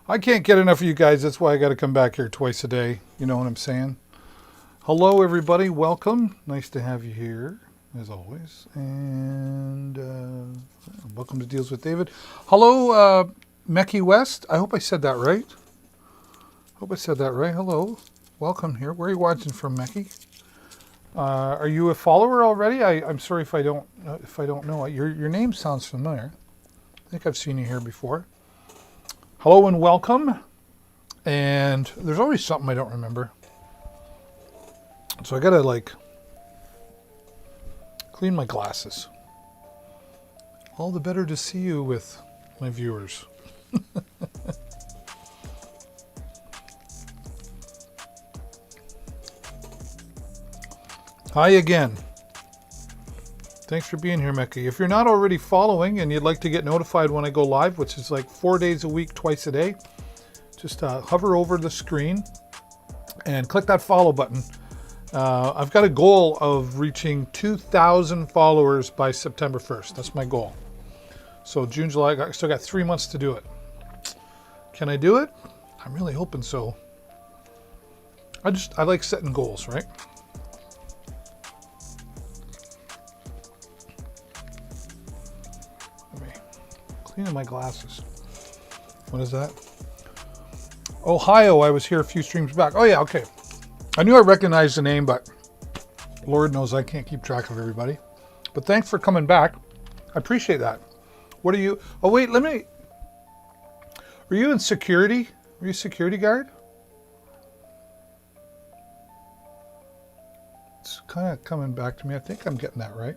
I can't get enough of you guys. That's why I got to come back here twice a day. You know what I'm saying? Hello, everybody. Welcome. Nice to have you here, as always. And welcome to Deals with David. Hello, Mecky West. I hope I said that right. Hello. Welcome here. Where are you watching from, Mecky? Are you a follower already? I'm sorry if I don't know. Your name sounds familiar. I think I've seen you here before. Hello and welcome. And there's always something I don't remember. So I gotta clean my glasses. All the better to see you with my viewers. Hi again. Thanks for being here, Mecky. If you're not already following and you'd like to get notified when I go live, which is like 4 days a week, twice a day, just hover over the screen and click that follow button. I've got a goal of reaching 2,000 followers by September 1st. That's my goal. So June, July, I still got 3 months to do it. Can I do it? I'm really hoping so. I like setting goals, right? Cleaning my glasses. What is that? Ohio, I was here a few streams back. Oh yeah, okay. I knew I recognized the name, but Lord knows I can't keep track of everybody. But thanks for coming back. I appreciate that. What are you? Oh wait, were you in security? Were you a security guard? It's kind of coming back to me. I think I'm getting that right.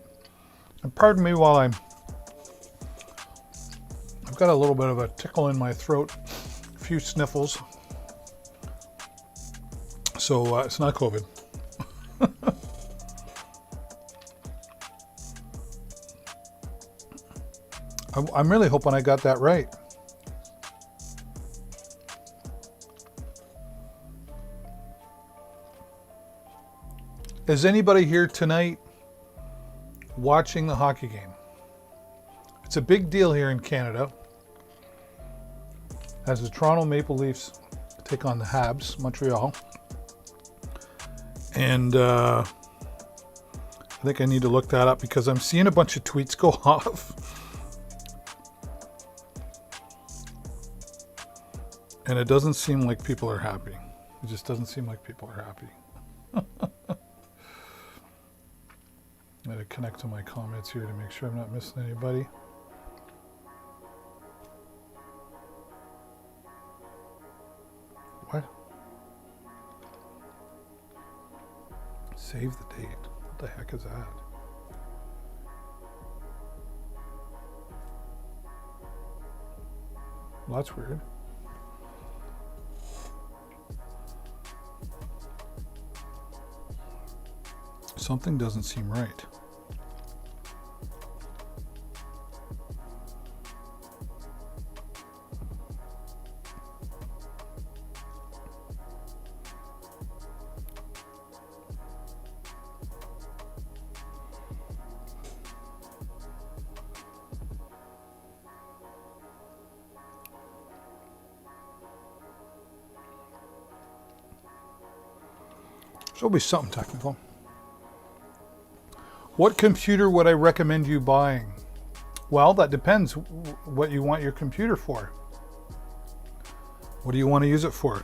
And pardon me while I've got a little bit of a tickle in my throat, a few sniffles. So it's not COVID. I'm really hoping I got that right. Is anybody here tonight watching the hockey game? It's a big deal here in Canada as the Toronto Maple Leafs take on the Habs, Montreal. And I think I need to look that up because I'm seeing a bunch of tweets go off. And it doesn't seem like people are happy. It just doesn't seem like people are happy. I'm going to connect to my comments here to make sure I'm not missing anybody. What? Save the date. What the heck is that? Well, that's weird. Something doesn't seem right. There'll be something technical. What computer would I recommend you buying? Well, that depends what you want your computer for. What do you want to use it for?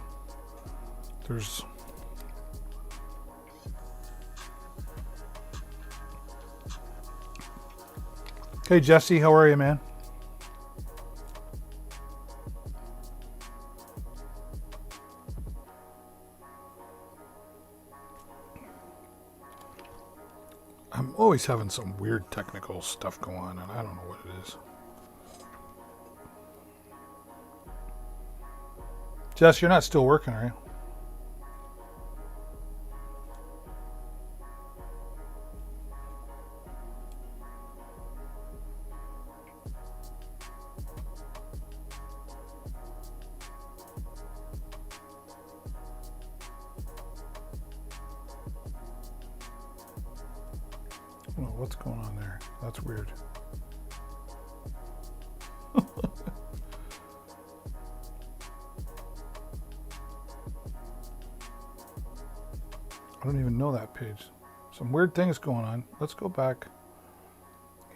Hey Jesse, how are you, man? I'm always having some weird technical stuff go on, and I don't know what it is. Jess, you're not still working, are you? I don't know what's going on there. That's weird. I don't even know that page. Some weird things going on. Let's go back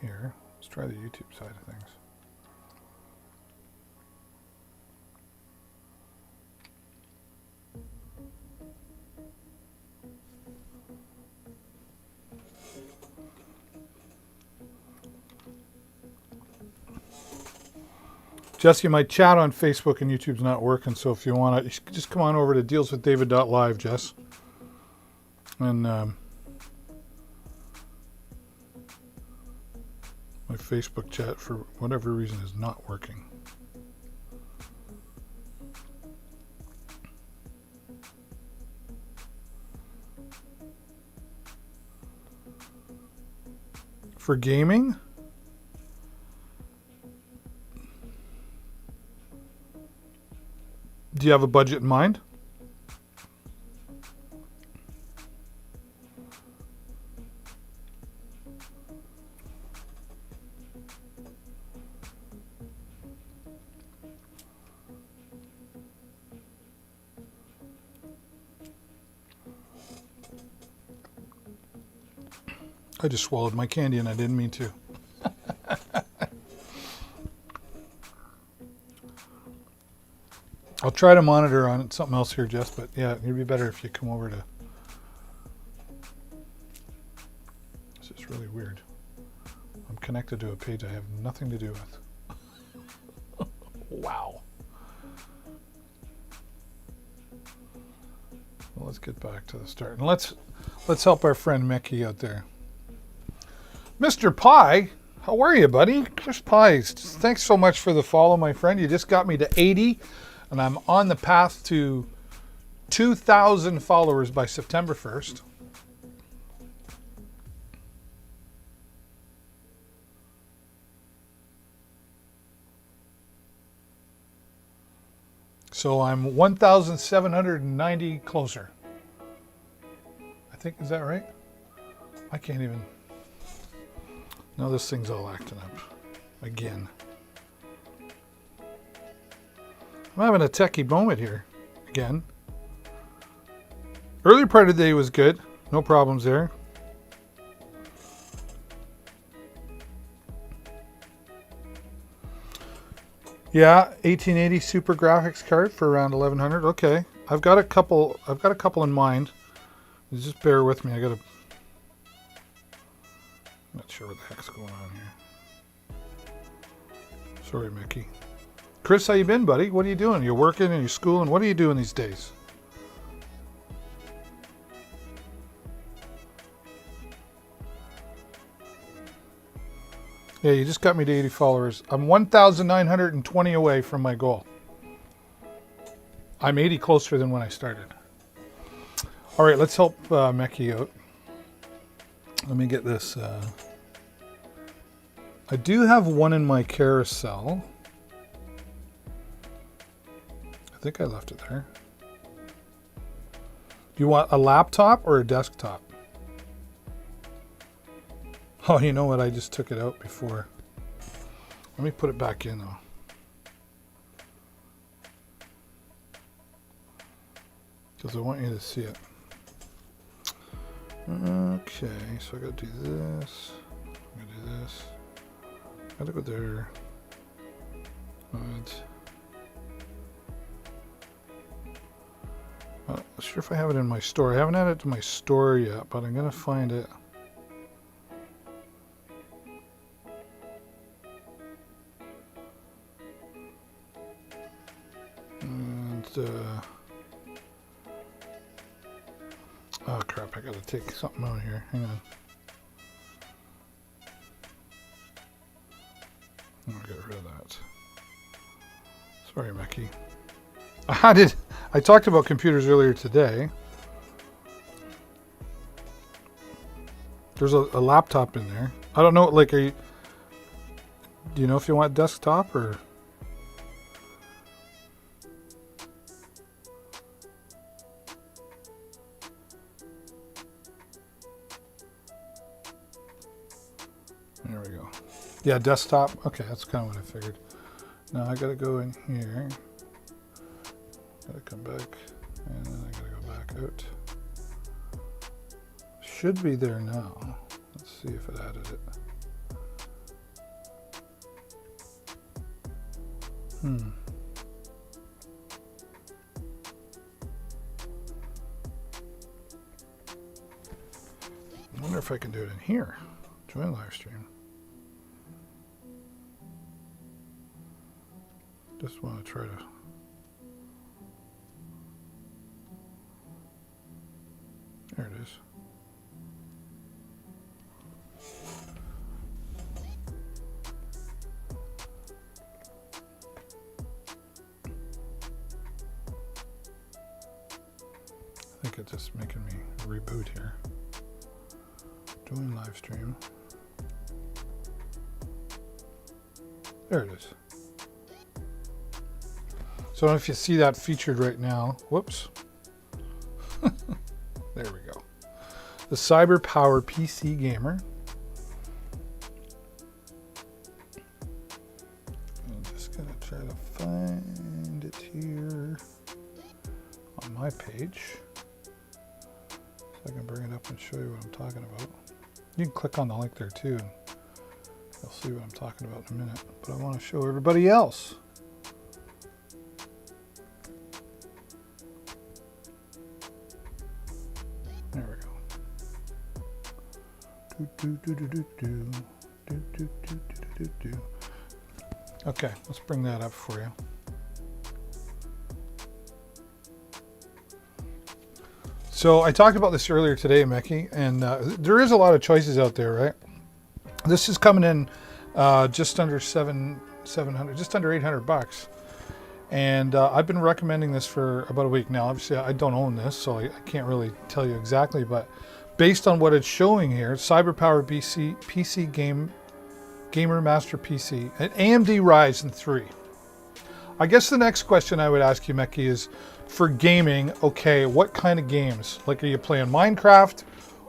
here. Let's try the YouTube side of things. Jesse, my chat on Facebook and YouTube's not working, so if you want to, just come on over to dealswithdavid.live, Jess. And my Facebook chat, for whatever reason, is not working. For gaming? Do you have a budget in mind? I just swallowed my candy and I didn't mean to. I'll try to monitor on something else here, Jess, but yeah, it'd be better if you come over to... This is really weird. I'm connected to a page I have nothing to do with. Wow. Well, let's get back to the start. And let's help our friend Mickey out there. Mr. Pie, how are you, buddy? Chris Pies, thanks so much for the follow, my friend. You just got me to 80. And I'm on the path to 2,000 followers by September 1st. So I'm 1,790 closer. I think, is that right? I can't even. Now this thing's all acting up again. I'm having a techie moment here again. Early part of the day was good. No problems there. Yeah, 1880 Super Graphics card for around 1,100. Okay, I've got a couple in mind. Just bear with me. I'm not sure what the heck's going on here. Sorry, Mickey. Chris, how you been, buddy? What are you doing? You're working and you're schooling. What are you doing these days? Yeah, you just got me to 80 followers. I'm 1,920 away from my goal. I'm 80 closer than when I started. All right, let's help Mickey out. Let me get this. I do have one in my carousel. I think I left it there. Do you want a laptop or a desktop? Oh, you know what? I just took it out before. Let me put it back in though. Because I want you to see it. Okay, so I gotta do this. I'm gonna do this. Gotta go there. Right. Not sure if I have it in my store. I haven't added it to my store yet, but I'm gonna find it. And oh crap! I gotta take something out here. Hang on. I'll get rid of that. Sorry, Mickey. I talked about computers earlier today. There's a laptop in there. I don't know, like, do you know if you want desktop or? There we go. Yeah, desktop. Okay, that's kind of what I figured. Now I gotta go in here. Gotta come back, and then I gotta go back out. should be there now. Let's see if it added it. I wonder if I can do it in here. Join live stream. Just want to try to. There it is. I think it's just making me reboot here. Join live stream. There it is. So I don't know if you see that featured right now. Whoops. There we go. The CyberPower PC Gamer. I'm just going to try to find it here on my page. So I can bring it up and show you what I'm talking about. You can click on the link there too, and you'll see what I'm talking about in a minute. But I want to show everybody else. There we go. Okay, let's bring that up for you. So I talked about this earlier today, Mickey, and there is a lot of choices out there, right? This is coming in just under 700, just under $800, and I've been recommending this for about a week now. Obviously, I don't own this, so I can't really tell you exactly, but based on what it's showing here, CyberPower PC Gamer Master PC, an AMD Ryzen 3. I guess the next question I would ask you, Mickey, is for gaming, okay, what kind of games? Like, are you playing Minecraft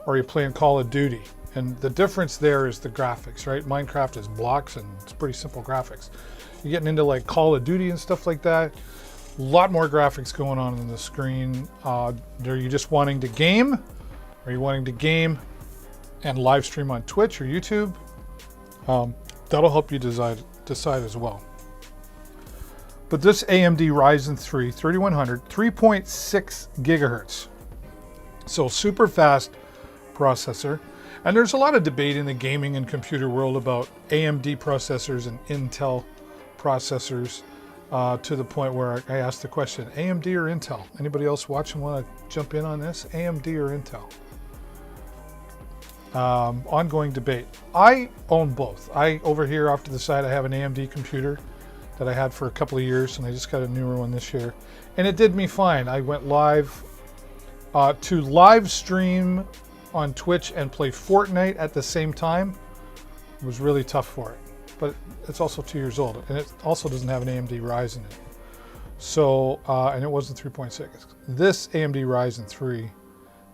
or are you playing Call of Duty? And the difference there is the graphics, right? Minecraft is blocks and it's pretty simple graphics. You're getting into like Call of Duty and stuff like that. A lot more graphics going on the screen. Are you just wanting to game? Are you wanting to game and live stream on Twitch or YouTube? That'll help you decide as well. But this AMD Ryzen 3 3100, 3.6 gigahertz. So super fast processor. And there's a lot of debate in the gaming and computer world about AMD processors and Intel processors to the point where I asked the question, AMD or Intel? Anybody else watching want to jump in on this? AMD or Intel? Ongoing debate. I own both. Over here off to the side, I have an AMD computer that I had for a couple of years, and I just got a newer one this year. And it did me fine. I went live to live stream on Twitch and play Fortnite at the same time. It was really tough for it. But it's also 2 years old, and it also doesn't have an AMD Ryzen in it. So, and it wasn't 3.6. This AMD Ryzen 3,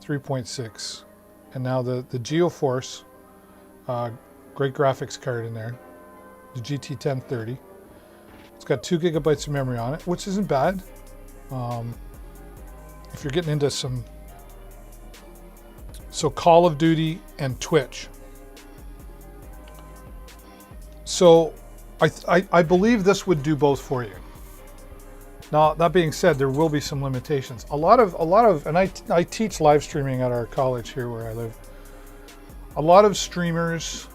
3.6, and now the GeoForce, great graphics card in there, the GT 1030. It's got 2 gigabytes of memory on it, which isn't bad. If you're getting into so Call of Duty and Twitch. So I believe this would do both for you. Now, that being said, there will be some limitations. A lot of, and I teach live streaming at our college here where I live. A lot of streamers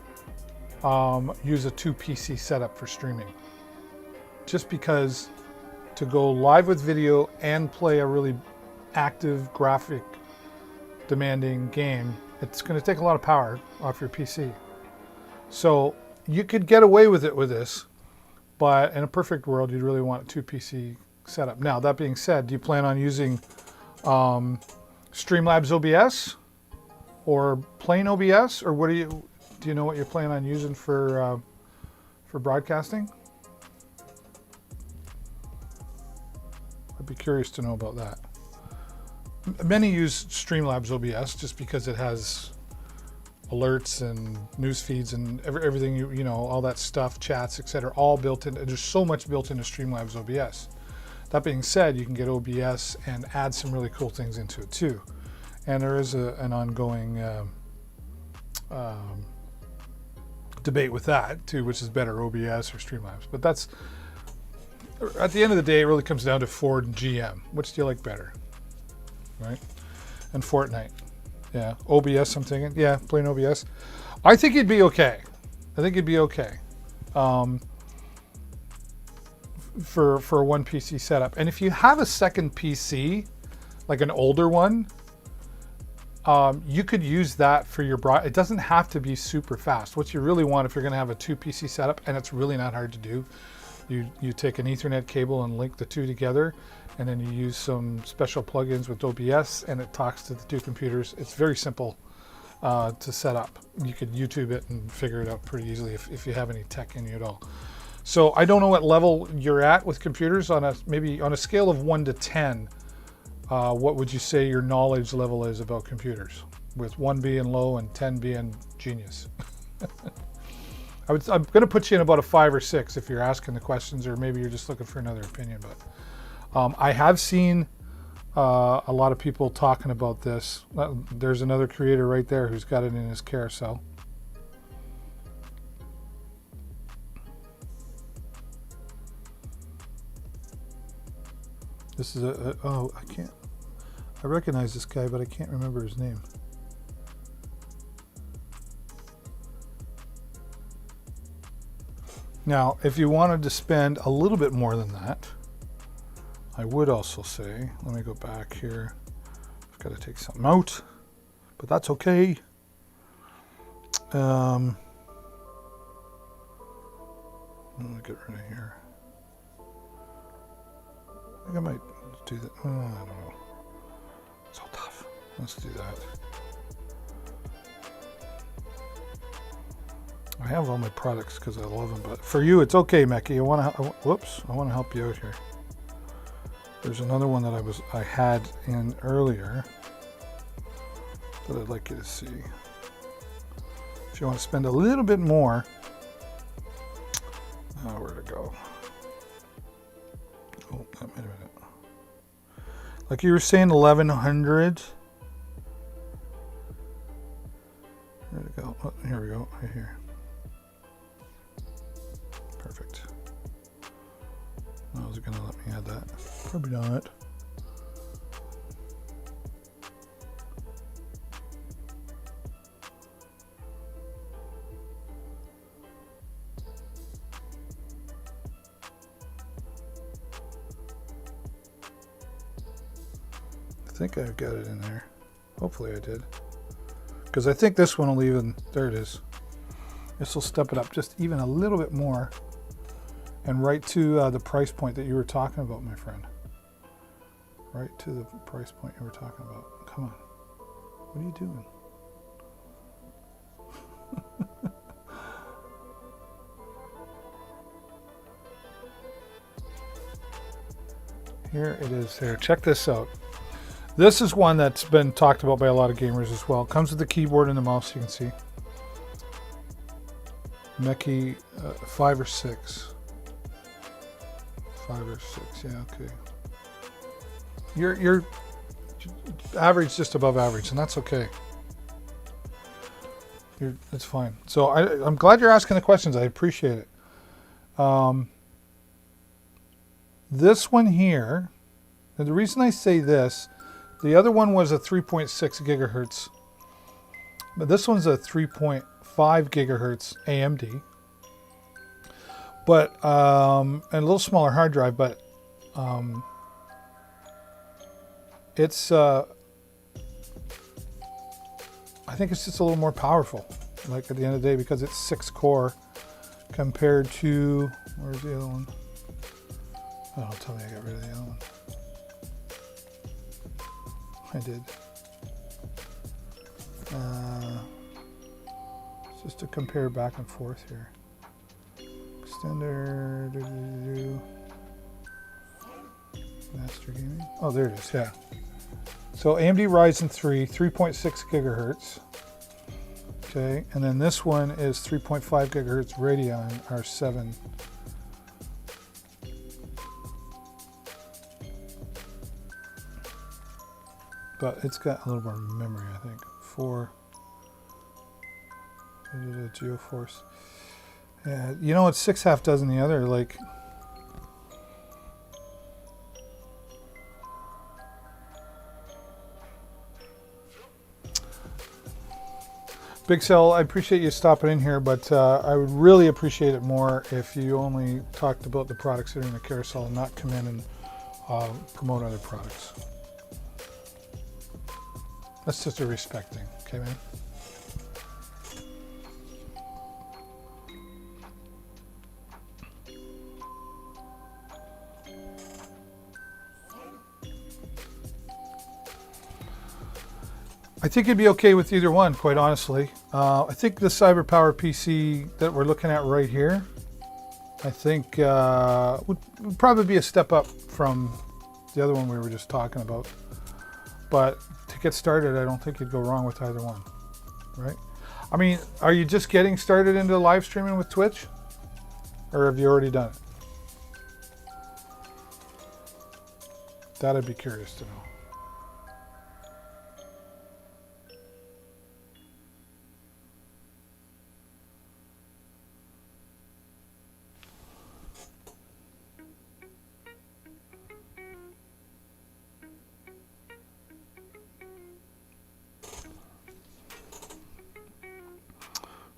use a 2 PC setup for streaming. Just because to go live with video and play a really active, graphic demanding game, it's going to take a lot of power off your PC. So you could get away with it with this, but in a perfect world, you'd really want a 2 PC setup. Now, that being said, do you plan on using Streamlabs OBS or plain OBS, or do you know what you're planning on using for broadcasting? I'd be curious to know about that. Many use Streamlabs OBS just because it has alerts and news feeds and everything, you know, all that stuff, chats, etc., all built in. There's so much built into Streamlabs OBS. That being said, you can get OBS and add some really cool things into it too. And there is an ongoing debate with that too, which is better, OBS or Streamlabs. But that's, at the end of the day, it really comes down to Ford and GM. Which do you like better, right? And Fortnite. Yeah, OBS, I'm thinking. Yeah, plain OBS. I think you'd be okay. I think you'd be okay for a one PC setup. And if you have a second PC, like an older one, you could use that for your broad. It doesn't have to be super fast. What you really want, if you're going to have a 2 PC setup, and it's really not hard to do, you take an Ethernet cable and link the two together, and then you use some special plugins with OBS, and it talks to the two computers. It's very simple to set up. You could YouTube it and figure it out pretty easily if you have any tech in you at all. So I don't know what level you're at with computers. Maybe on a scale of 1 to 10, what would you say your knowledge level is about computers, with 1 being low and 10 being genius? I'm going to put you in about a 5 or 6 if you're asking the questions, or maybe you're just looking for another opinion. But I have seen a lot of people talking about this. There's another creator right there who's got it in his carousel. This is oh, I recognize this guy, but I can't remember his name. Now, if you wanted to spend a little bit more than that, I would also say, let me go back here. I've got to take something out, but that's okay. Let me get rid of here. I think I might do that. I don't know. It's so tough. Let's do that. I have all my products because I love them, but for you, it's okay, Mecky. I want to help you out here. There's another one that I had in earlier that I'd like you to see. If you want to spend a little bit more, where to go? Oh, wait a minute. Like you were saying, 1100. Where to go? Oh, here we go. Right here. Perfect. Is it going to let me add that? Probably not. I think I've got it in there. Hopefully I did. Because I think this one will even, there it is. This will step it up just even a little bit more. And right to the price point that you were talking about, my friend. Right to the price point you were talking about. Come on. What are you doing? Here it is there. Check this out. This is one that's been talked about by a lot of gamers as well. It comes with the keyboard and the mouse, you can see. Mecky 5 or 6. 5 or 6, yeah, okay. You're average, just above average, and that's okay. It's fine. So I'm glad you're asking the questions. I appreciate it. This one here, and the reason I say this, the other one was a 3.6 gigahertz, but this one's a 3.5 gigahertz AMD. But and a little smaller hard drive, but it's I think it's just a little more powerful, like at the end of the day, because it's 6 core compared to, where's the other one? Oh, tell me I got rid of the other one. I did. Just to compare back and forth here. Extender, Master Gaming. Oh, there it is, yeah. So AMD Ryzen 3, 3.6 gigahertz. Okay, and then this one is 3.5 gigahertz Radeon R7. but it's got a little more memory, I think. 4. GeoForce. Yeah, you know, it's 6 half dozen the other. Like, Big Cell, I appreciate you stopping in here, but I would really appreciate it more if you only talked about the products that are in the carousel and not come in and promote other products. That's just a respect thing, okay, man? I think it'd be okay with either one, quite honestly. I think the CyberPower PC that we're looking at right here, I think would probably be a step up from the other one we were just talking about. But to get started, I don't think you'd go wrong with either one, right? I mean, are you just getting started into live streaming with Twitch? Or have you already done it? That I'd be curious to know.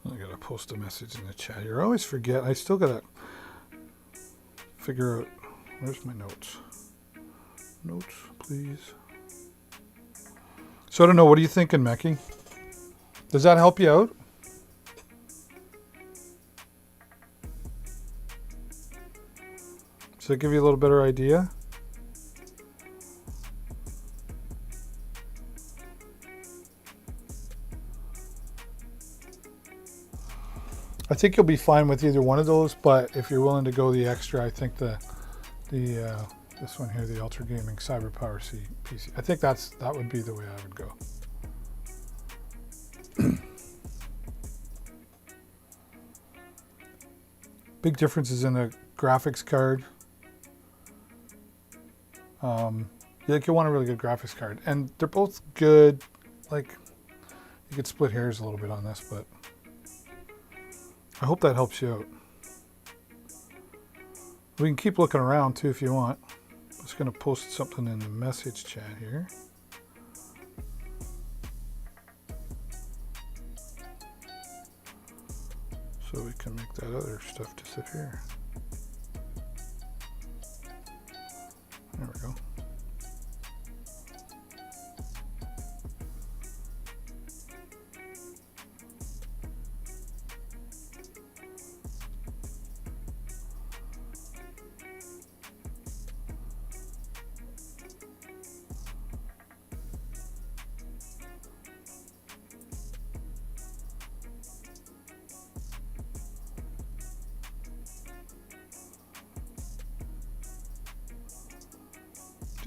I gotta post a message in the chat here. I always forget. I still gotta figure out. Where's my notes? Notes, please. So I don't know. What are you thinking, Mecky? Does that help you out? Does that give you a little better idea? I think you'll be fine with either one of those, but if you're willing to go the extra, I think this one here, the Ultra Gaming CyberPower PC, I think that would be the way I would go. Big differences in the graphics card. Like, you want a really good graphics card, and they're both good. Like, you could split hairs a little bit on this, but I hope that helps you out. We can keep looking around too if you want. I'm just going to post something in the message chat here. So we can make that other stuff disappear. There we go.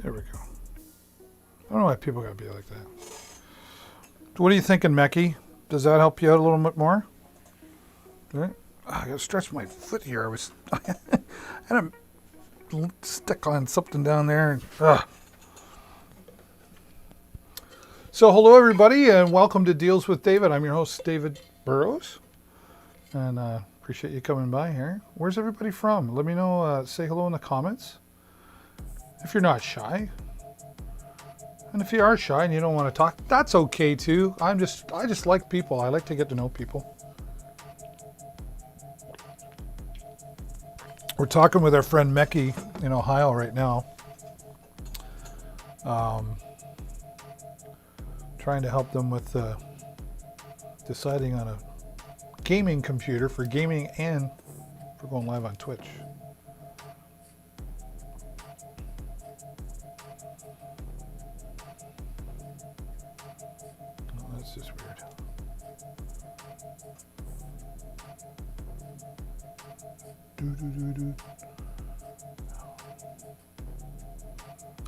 There we go. I don't know why people gotta be like that. What are you thinking, Mecky? Does that help you out a little bit more? Right? I gotta stretch my foot here. I was I had a stick on something down there. So hello everybody and welcome to Deals with David. I'm your host, David Burrows. And appreciate you coming by here. Where's everybody from? Let me know, say hello in the comments. If you're not shy. And if you are shy and you don't want to talk, that's okay too. I just like people. I like to get to know people. We're talking with our friend Mecky in Ohio right now. Trying to help them with deciding on a gaming computer for gaming and for going live on Twitch. That's just weird.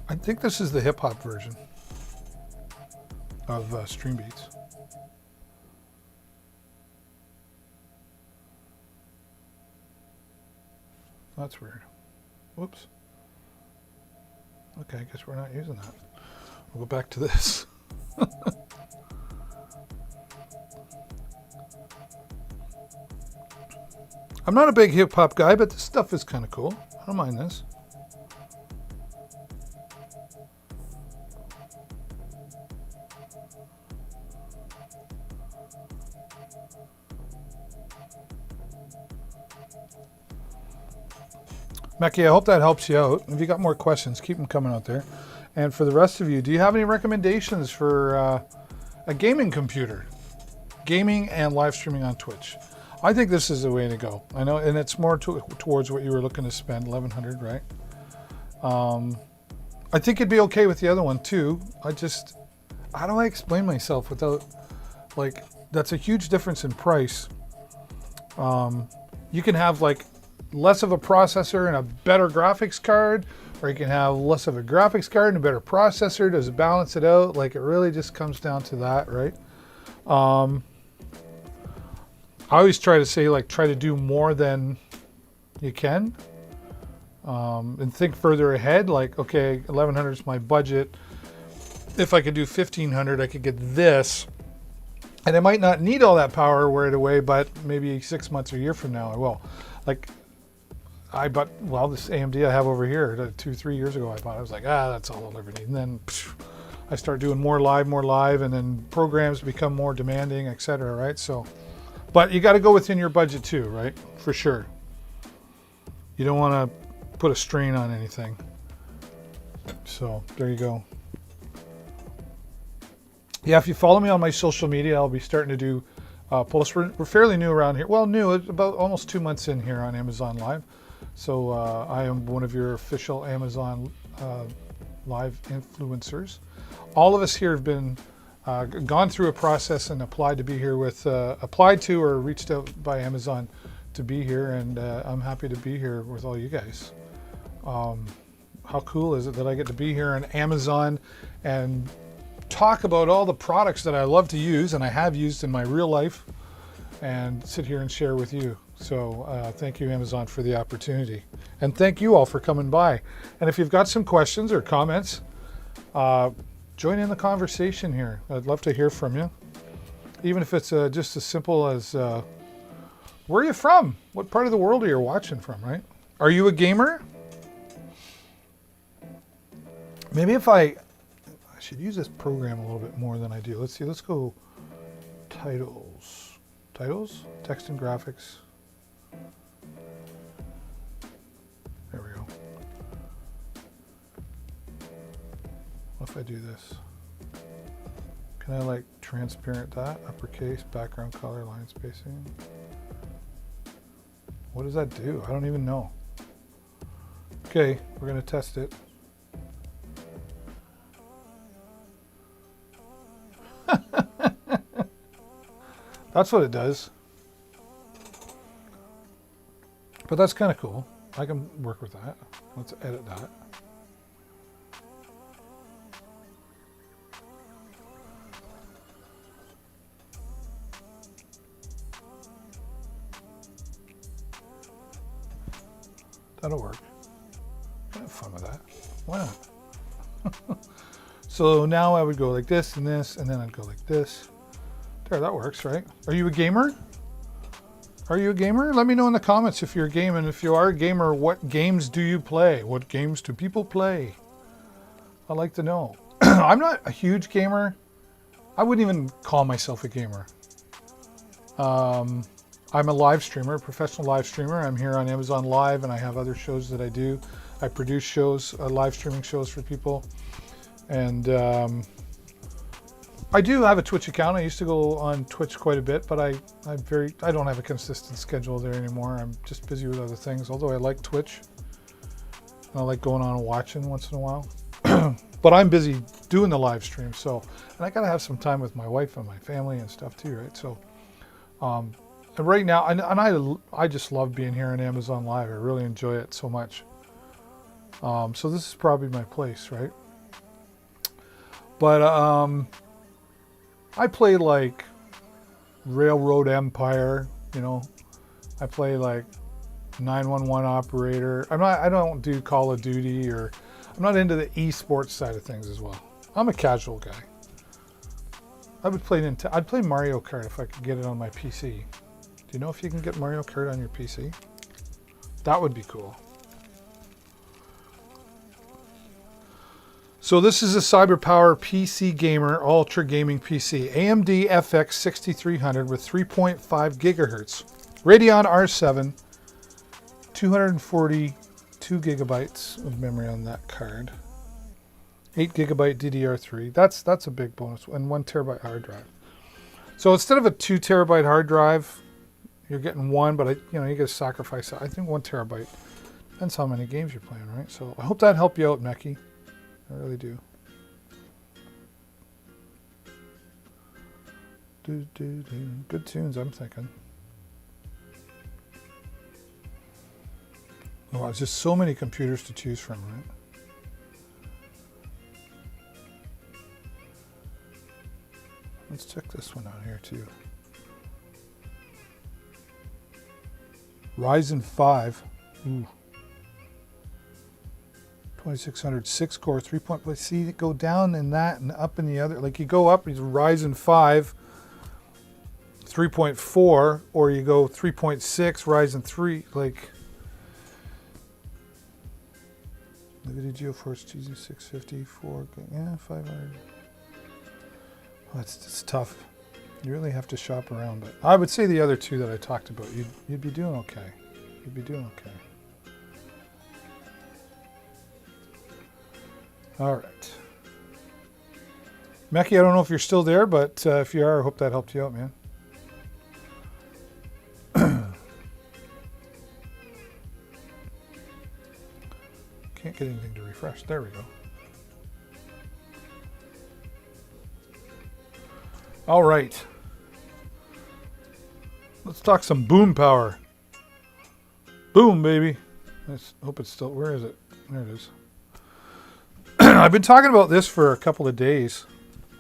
I think this is the hip hop version of Stream Beats. That's weird. Whoops. Okay, I guess we're not using that. We'll go back to this. I'm not a big hip hop guy, but this stuff is kind of cool. I don't mind this. Mecky, I hope that helps you out. If you got more questions, keep them coming out there. And for the rest of you, do you have any recommendations for a gaming computer? Gaming and live streaming on Twitch. I think this is the way to go. I know, and it's more towards what you were looking to spend, $1,100, right? I think it'd be okay with the other one too. How do I explain myself without, like, that's a huge difference in price. You can have like less of a processor and a better graphics card, or you can have less of a graphics card and a better processor. Does it balance it out? Like, it really just comes down to that, right? I always try to say, like, try to do more than you can, and think further ahead. Like, okay, 1,100 is my budget. If I could do 1,500, I could get this, and I might not need all that power right away, but maybe 6 months or a year from now I will. Like, this AMD I have over here, 2-3 years ago I bought. I was like, that's all I'll ever need. And then I start doing more live, and then programs become more demanding, etc. Right? So, but you got to go within your budget too, right? For sure. You don't want to put a strain on anything. So there you go. Yeah, if you follow me on my social media, I'll be starting to do posts. We're fairly new around here. Well, new, it's about almost 2 months in here on Amazon Live. So I am one of your official Amazon Live influencers. All of us here have been gone through a process and applied to or reached out by Amazon to be here, and I'm happy to be here with all you guys. How cool is it that I get to be here on Amazon and talk about all the products that I love to use and I have used in my real life, and sit here and share with you. So thank you, Amazon, for the opportunity. And thank you all for coming by. And if you've got some questions or comments, join in the conversation here. I'd love to hear from you. Even if it's just as simple as, where are you from? What part of the world are you watching from, right? Are you a gamer? Maybe if I should use this program a little bit more than I do. Let's see, let's go titles. Titles? Text and graphics. There we go. What if I do this? Can I like transparent that? Uppercase, background color, line spacing. What does that do? I don't even know. Okay, we're gonna test it. That's what it does. But that's kind of cool. I can work with that. Let's edit that. That'll work. I'll have fun with that. Why not? So now I would go like this, and then I'd go like this. There, that works, right? Are you a gamer? Are you a gamer? Let me know in the comments if you're a gamer. And if you are a gamer, what games do you play? What games do people play? I'd like to know. I'm not a huge gamer. I wouldn't even call myself a gamer. I'm a live streamer, professional live streamer. I'm here on Amazon Live, and I have other shows that I do. I produce shows, live streaming shows for people. And I do have a Twitch account. I used to go on Twitch quite a bit, but I don't have a consistent schedule there anymore. I'm just busy with other things, although I like Twitch. I like going on and watching once in a while. But I'm busy doing the live stream, so, and I gotta have some time with my wife and my family and stuff too, right? So, and right now, and I just love being here on Amazon Live. I really enjoy it so much. So this is probably my place, right? But I play like Railroad Empire, you know. I play like 911 Operator. I don't do Call of Duty, or I'm not into the esports side of things as well. I'm a casual guy. I would play I'd play Mario Kart if I could get it on my PC. Do you know if you can get Mario Kart on your PC? That would be cool. So this is a CyberPower PC Gamer Ultra Gaming PC. AMD FX 6300 with 3.5 gigahertz. Radeon R7. 242 gigabytes of memory on that card. 8 gigabyte DDR3. That's a big bonus. And 1 terabyte hard drive. So instead of a 2 terabyte hard drive, you're getting 1, but you got to sacrifice it. I think 1 terabyte. Depends how many games you're playing, right? So I hope that helped you out, Meki. I really do. Good tunes, I'm thinking. Oh, it's just so many computers to choose from, right? Let's check this one out here too. Ryzen 5. Ooh. 2600, 6 core, 3 point. Let's see it go down in that and up in the other. Like you go up, it's Ryzen 5, 3.4, or you go 3.6, Ryzen 3. Like NVIDIA GeForce GZ650, 4, yeah, 500. Well, it's tough. You really have to shop around, but I would say the other two that I talked about, you'd be doing okay. You'd be doing okay. All right. Meki, I don't know if you're still there, but if you are, I hope that helped you out, man. Can't get anything to refresh. There we go. All right. Let's talk some boom power. Boom, baby. Let's hope it's still, where is it? There it is. I've been talking about this for a couple of days.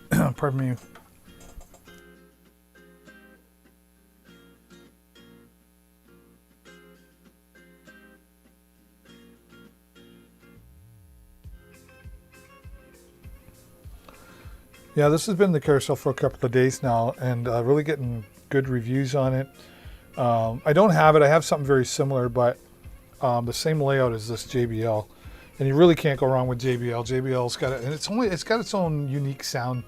Pardon me. Yeah, this has been the carousel for a couple of days now, and really getting good reviews on it. I don't have it. I have something very similar, but the same layout as this JBL. And you really can't go wrong with JBL. JBL's got it, and it's got its own unique sound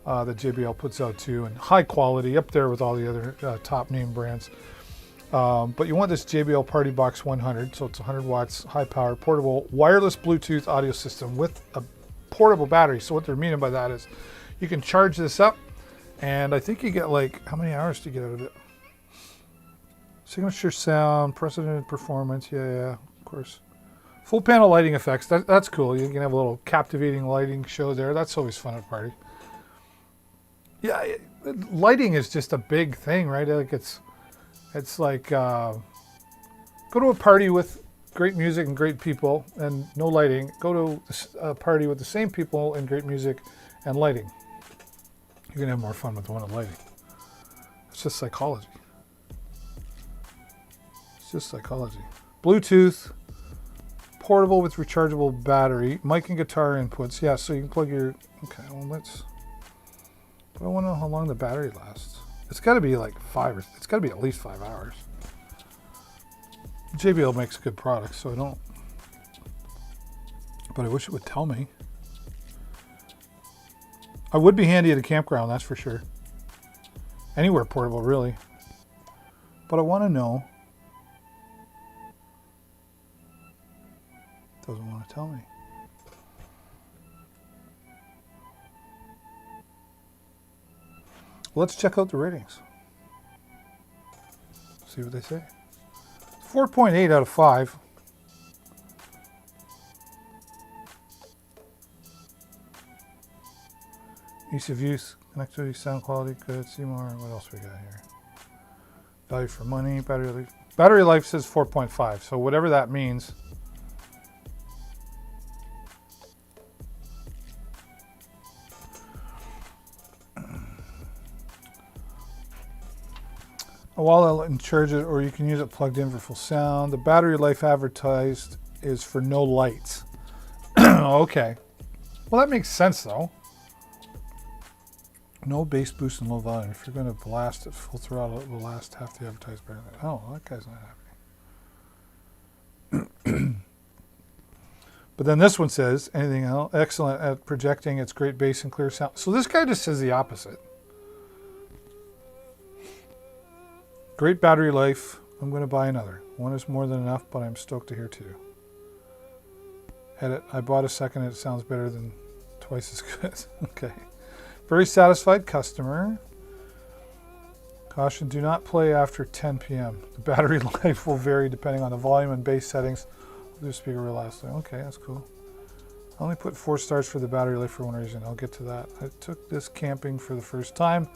that JBL puts out too, and high quality, up there with all the other top name brands. But you want this JBL Party Box 100, so it's 100 watts, high power, portable, wireless Bluetooth audio system with a portable battery. So what they're meaning by that is you can charge this up, and I think you get like, how many hours do you get out of it? Signature sound, precedented performance, yeah, of course. Full panel lighting effects, that's cool. You can have a little captivating lighting show there. That's always fun at a party. Yeah, lighting is just a big thing, right? Like it's like, go to a party with great music and great people and no lighting. Go to a party with the same people and great music and lighting. You're gonna have more fun with the one with lighting. It's just psychology. It's just psychology. Bluetooth. Portable with rechargeable battery, mic and guitar inputs. Yeah, so you can plug your, okay, well but I want to know how long the battery lasts. It's got to be like it's got to be at least 5 hours. JBL makes good products, so I don't, but I wish it would tell me. I would be handy at a campground, that's for sure. Anywhere portable, really. But I want to know. Doesn't want to tell me. Let's check out the ratings. See what they say. 4.8 out of 5. Ease of use, connectivity, sound quality, good. See more. What else we got here? Value for money, battery life. Battery life says 4.5, so whatever that means. A wall outlet and charge it, or you can use it plugged in for full sound. The battery life advertised is for no lights. Okay. Well, that makes sense though. No bass boost and low volume. If you're going to blast at full throttle, it will last half the advertised barely. Oh, that guy's not happy. But then this one says, anything else? Excellent at projecting its great bass and clear sound. So this guy just says the opposite. Great battery life. I'm going to buy another. One is more than enough, but I'm stoked to hear two. Edit. I bought a second. It sounds better than twice as good. Okay. Very satisfied customer. Caution, do not play after 10 p.m. The battery life will vary depending on the volume and bass settings. The speaker will last. Okay, that's cool. I only put 4 stars for the battery life for one reason. I'll get to that. I took this camping for the first time.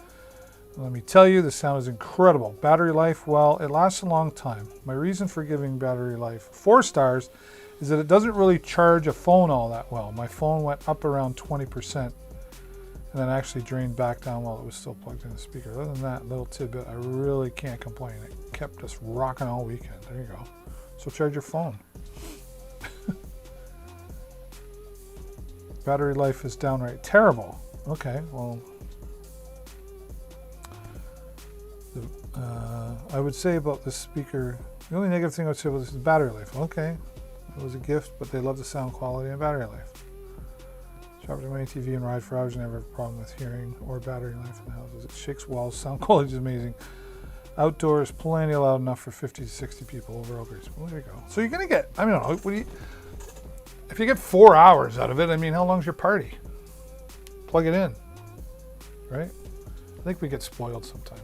Let me tell you, the sound is incredible. Battery life, well, it lasts a long time. My reason for giving battery life 4 stars is that it doesn't really charge a phone all that well. My phone went up around 20%. And then actually drained back down while it was still plugged in the speaker. Other than that little tidbit, I really can't complain. It kept us rocking all weekend. There you go. So charge your phone. Battery life is downright terrible. Okay, well, I would say about this speaker, the only negative thing I would say about this is battery life. Okay, it was a gift, but they love the sound quality and battery life. Drop to my ATV and ride for hours. Never have a problem with hearing or battery life in the houses. It shakes walls. Sound quality is amazing. Outdoors, plenty loud enough for 50 to 60 people. Overall great. Well, there you go. So you're gonna get. I don't know. What do you? If you get 4 hours out of it, I mean, how long's your party? Plug it in, right? I think we get spoiled sometimes.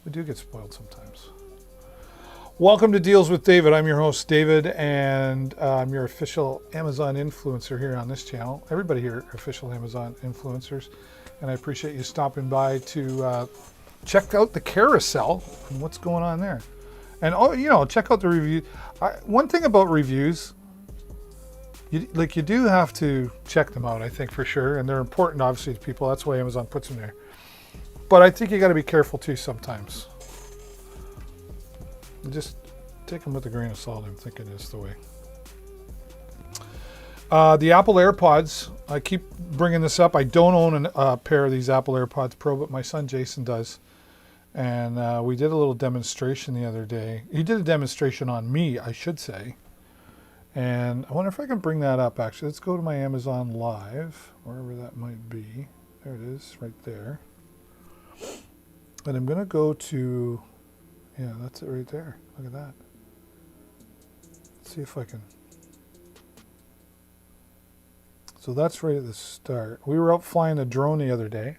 We do get spoiled sometimes. Welcome to Deals with David. I'm your host, David, and I'm your official Amazon influencer here on this channel. Everybody here are official Amazon influencers, and I appreciate you stopping by to check out the carousel and what's going on there. And, check out the review. One thing about reviews, you do have to check them out, I think, for sure, and they're important, obviously, to people. That's why Amazon puts them there. But I think you got to be careful, too, sometimes. Just take them with a grain of salt. I'm thinking is the way. The Apple AirPods. I keep bringing this up. I don't own a pair of these Apple AirPods Pro, but my son Jason does. And we did a little demonstration the other day. He did a demonstration on me, I should say. And I wonder if I can bring that up, actually. Let's go to my Amazon Live, wherever that might be. There it is, right there. And I'm going to go to... Yeah, that's it right there. Look at that. Let's see if I can. So that's right at the start. We were out flying a drone the other day.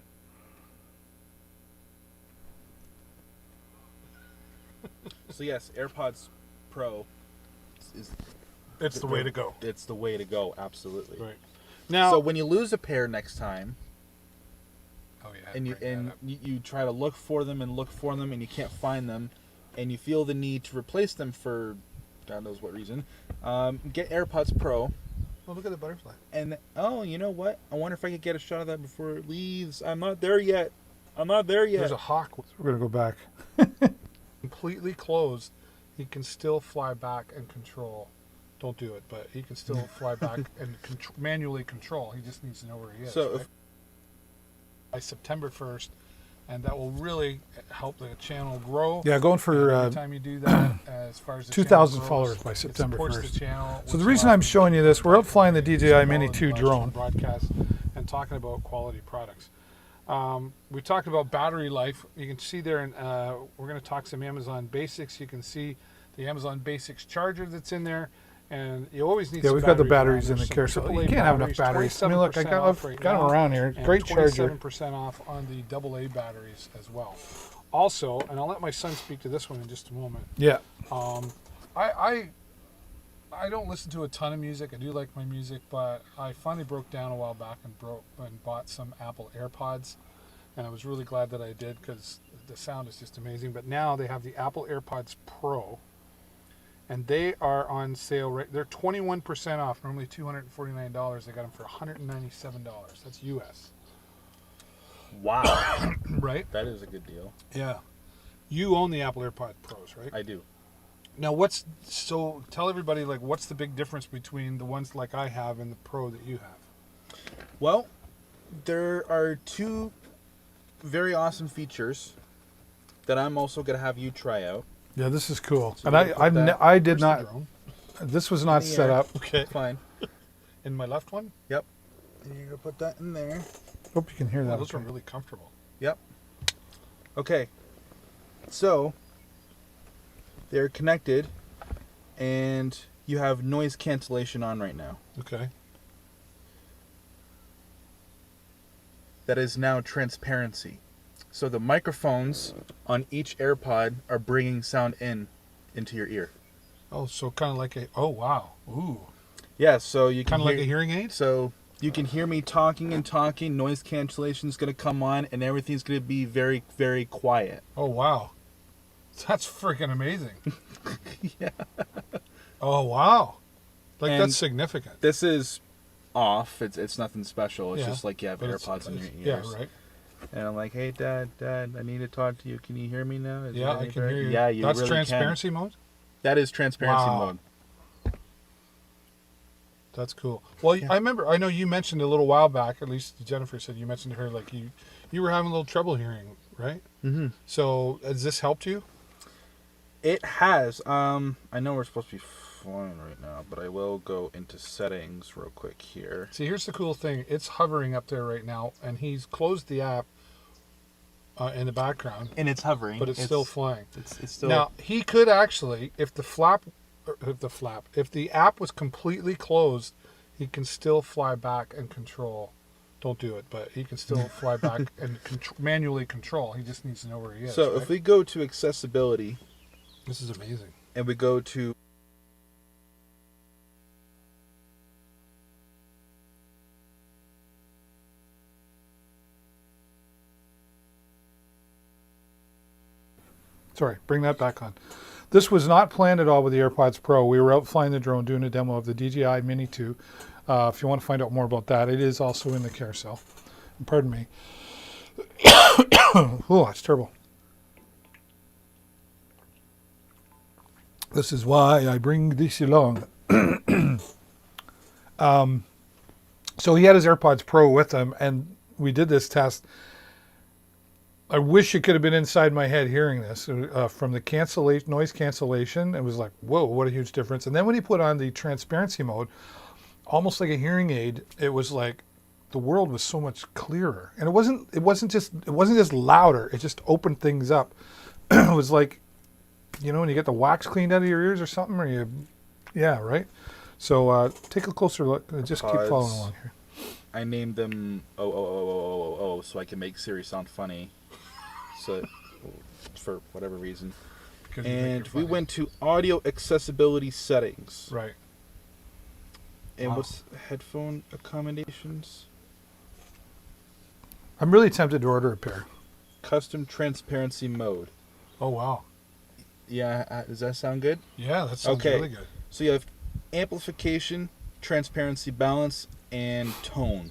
So yes, AirPods Pro is It's the way to go. It's the way to go, absolutely. Right. Now, so when you lose a pair next time, and you try to look for them and you can't find them, and you feel the need to replace them for God knows what reason, get AirPods Pro. Oh, look at the butterfly. And, you know what? I wonder if I could get a shot of that before it leaves. I'm not there yet. There's a hawk. We're going to go back. Completely closed. He can still fly back and control. Don't do it, but he can still fly back and manually control. He just needs to know where he is. So right? By September 1st, and that will really help the channel grow. Yeah, going for every time you do that, as far as the 2,000 followers by September 1st. The channel, so the reason I'm showing you this, we're out flying the DJI Mini 2 drone broadcast and talking about quality products. We talked about battery life. You can see there, and we're going to talk some Amazon Basics. You can see the Amazon Basics charger that's in there. And you always need. Yeah, we've got the batteries in the carousel. You can't have enough batteries. I mean, look, I've got them around here. Great charger. 27% off on the AA batteries as well. Also, and I'll let my son speak to this one in just a moment. Yeah. I don't listen to a ton of music. I do like my music, but I finally broke down a while back and bought some Apple AirPods, and I was really glad that I did because the sound is just amazing. But now they have the Apple AirPods Pro. And they are on sale. Right, they're 21% off. Normally $249. They got them for $197. That's US. Wow. Right? That is a good deal. Yeah. You own the Apple AirPods Pros, right? I do. Now, tell everybody, what's the big difference between the ones like I have and the Pro that you have? Well, there are two very awesome features that I'm also going to have you try out. Yeah, this is cool. So And we're gonna put that- I did Where's the not. drone? This was not In the set air. up. Okay. Fine. In my left one? Yep. And you're going to put that in there. Hope you can hear Oh, that. those are okay. really comfortable. Yep. Okay. So, they're connected, and you have noise cancellation on right now. Okay. That is now transparency. So the microphones on each AirPod are bringing sound into your ear. Oh, so kind of like a. Oh, wow. Ooh. Yeah, so you can Kind of like hear- a hearing aid? So you can hear me talking and talking. Noise cancellation is going to come on, and everything's going to be very, very quiet. Oh, wow. That's freaking amazing. Yeah. Oh, wow. Like, And that's significant. This is off. It's nothing special. It's Yeah, just like you have But it's- AirPods in your it's- ears. Yeah, right. And I'm like, hey, Dad, I need to talk to you. Can you hear me now? Is Yeah, it I any can better?" hear you. Yeah, you That's really transparency mode? can. That is transparency Wow. mode. That's cool. Well, Yeah. I know you mentioned a little while back, at least Jennifer said you mentioned to her, like you were having a little trouble hearing, right? Mm-hmm. So has this helped you? It has. I know we're supposed to be flying right now, but I will go into settings real quick here. See, here's the cool thing. It's hovering up there right now, and he's closed the app in the background, And it's hovering, but it's still flying. It's still. Now, he could actually, if the app was completely closed, he can still fly back and control. Don't do it, but he can still fly back and manually control. He just needs to know where he is. so right? if we go to accessibility This is amazing. and we go to Sorry, bring that back on. This was not planned at all with the AirPods Pro. We were out flying the drone doing a demo of the DJI Mini 2. If you want to find out more about that, it is also in the carousel. Pardon me. Oh, it's terrible. This is why I bring this along. So he had his AirPods Pro with him, and we did this test. I wish it could have been inside my head hearing this from the noise cancellation. It was like, whoa, what a huge difference. And then when he put on the transparency mode, almost like a hearing aid, it was like the world was so much clearer. And it wasn't just louder. It just opened things up. It was like, when you get the wax cleaned out of your ears or something, yeah, right. So take a closer look. Just keep following along here. I named them so I can make Siri sound funny. So, for whatever reason. Because you think And you're we funny. went to audio accessibility settings. Right. And Wow. what's headphone accommodations? I'm really tempted to order a pair. Custom transparency mode. Oh, wow. Yeah, does that sound good? Yeah, that sounds Okay. really good. So you have amplification, transparency balance, and tone.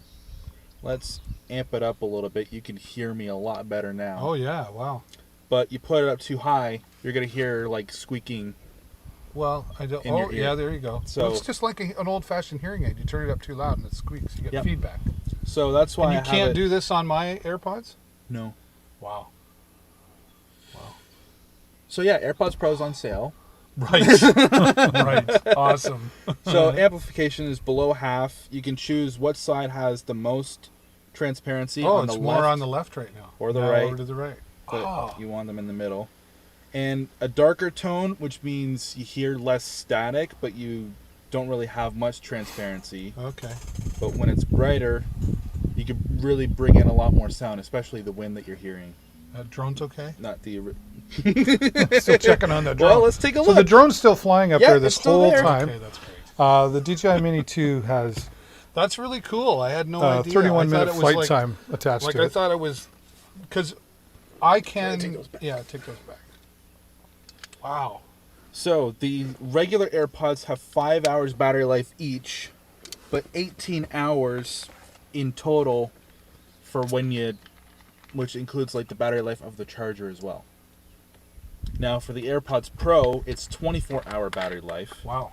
Let's amp it up a little bit. You can hear me a lot better now. Oh, yeah. Wow. But you put it up too high, you're going to hear like squeaking. Well, I don't. In your Oh, ear. yeah, there you go. So- It's just like an old-fashioned hearing aid. You turn it up too loud and it squeaks. You get Yep. feedback. So that's why And you I have can't it- do this on my AirPods? No. Wow. So yeah, AirPods Pro's on sale. Right. Right. Awesome. So amplification is below half. You can choose what side has the most transparency. Oh, on it's the more left, on the left right now. or the Now right. Over to the right. but Oh. you want them in the middle. And a darker tone, which means you hear less static, but you don't really have much transparency. Okay. But when it's brighter, you can really bring in a lot more sound, especially the wind that you're hearing. That drone's okay? Not the. Still checking on the drone. Well, let's take a So look. the drone's still flying up Yeah, there it's this still whole there. time. Okay, that's great. The DJI Mini 2 has That's really cool. I had no idea. 31-minute I thought it was flight like, time attached Like to I it. thought it was, because I can. take those back. Yeah, take those back. Wow. So the regular AirPods have 5 hours battery life each, but 18 hours in total for when you, which includes like the battery life of the charger as well. Now for the AirPods Pro, it's 24-hour battery life, Wow.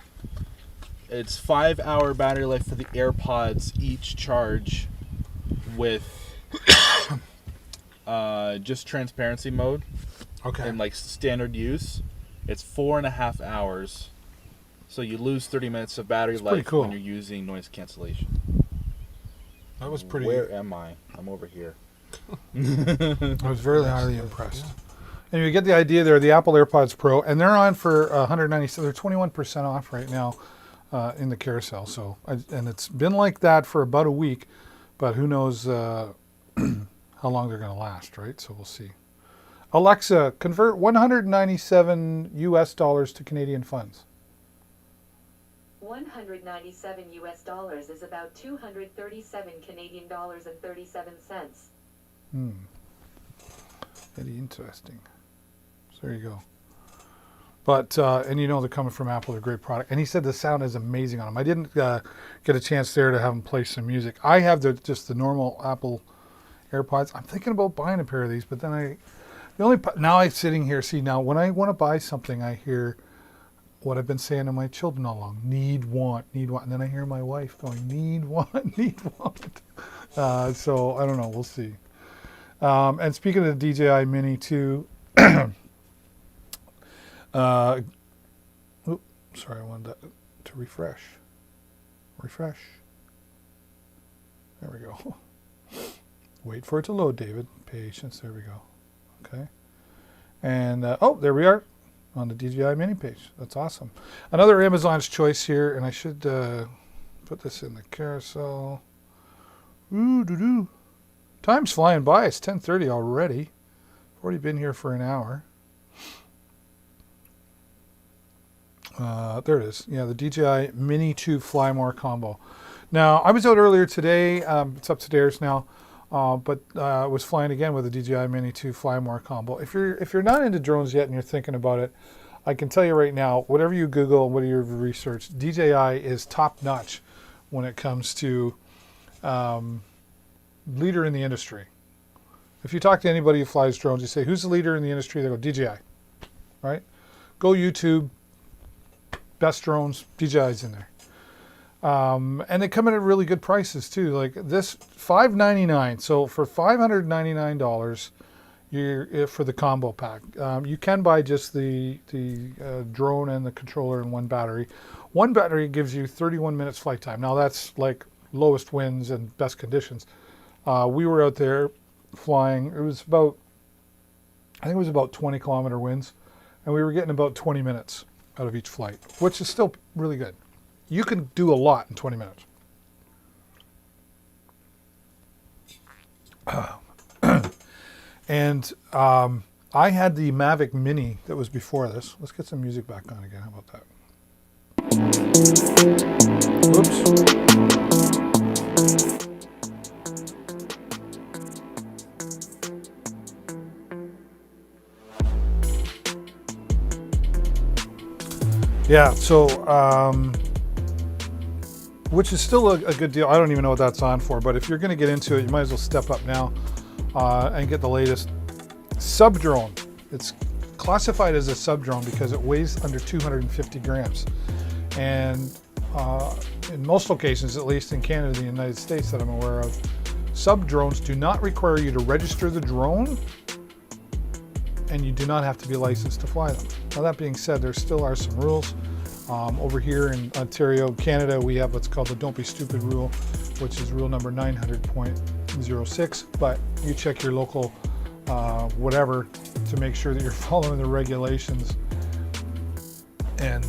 It's 5-hour battery life for the AirPods each charge with just transparency mode Okay. and like standard use. It's 4.5 hours. So you lose 30 minutes of battery pretty life cool. when you're using noise cancellation. That was pretty. Where am I? I'm over here. I was very highly impressed. And you get the idea there, the Apple AirPods Pro, and they're on for 197. They're 21% off right now in the carousel. So, and it's been like that for about a week, but who knows how long they're going to last, right? So we'll see. Alexa, convert 197 US dollars to Canadian funds. 197 US dollars is about 237 Canadian dollars and 37 cents. Very interesting. So there you go. But, and you know they're coming from Apple, they're a great product. And he said the sound is amazing on them. I didn't get a chance there to have him play some music. I have just the normal Apple AirPods. I'm thinking about buying a pair of these, but then now I'm sitting here, see, now when I want to buy something, I hear what I've been saying to my children all along, need, want. And then I hear my wife going, need, want, need, want. So I don't know, we'll see. And speaking of the DJI Mini 2, sorry, I wanted to refresh. Refresh. There we go. Wait for it to load, David. Patience. There we go. Okay. And, oh, there we are on the DJI Mini page. That's awesome. Another Amazon's choice here, and I should put this in the carousel. Ooh-doo-doo. Time's flying by. It's 10:30 already. Already been here for an hour. There it is. Yeah, the DJI Mini 2 Fly More combo. Now, I was out earlier today. It's upstairs now. But I was flying again with the DJI Mini 2 Fly More combo. If you're not into drones yet and you're thinking about it, I can tell you right now, whatever you Google, whatever you research, DJI is top notch when it comes to leader in the industry. If you talk to anybody who flies drones, you say, who's the leader in the industry? They go, DJI, right? Go YouTube, best drones, DJI's in there. And they come in at really good prices too. Like this, $599. So for $599, for the combo pack, you can buy just the drone and the controller and one battery. One battery gives you 31 minutes flight time. Now that's like lowest winds and best conditions. We were out there flying. It was about, I think it was about 20-kilometer winds, and we were getting about 20 minutes out of each flight, which is still really good. You can do a lot in 20 minutes. And I had the Mavic Mini that was before this. Let's get some music back on again. How about that? Oops. Yeah, so, which is still a good deal. I don't even know what that's on for, but if you're going to get into it, you might as well step up now and get the latest sub drone. It's classified as a sub drone because it weighs under 250 grams. And in most locations, at least in Canada and the United States that I'm aware of, sub drones do not require you to register the drone, and you do not have to be licensed to fly them. Now that being said, there still are some rules. Over here in Ontario, Canada, we have what's called the Don't Be Stupid rule, which is rule number 900.06, but you check your local whatever to make sure that you're following the regulations and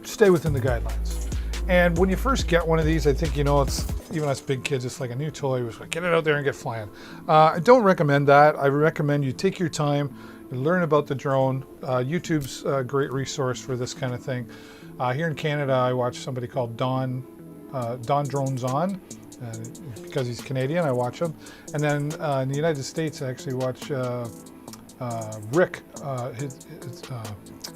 stay within the guidelines. And when you first get one of these, I think, you know, it's, even us big kids, it's like a new toy. We're like, get it out there and get flying. I don't recommend that. I recommend you take your time and learn about the drone. YouTube's a great resource for this kind of thing. Here in Canada, I watch somebody called Don Drones On. Because he's Canadian, I watch him. And then in the United States, I actually watch Rick,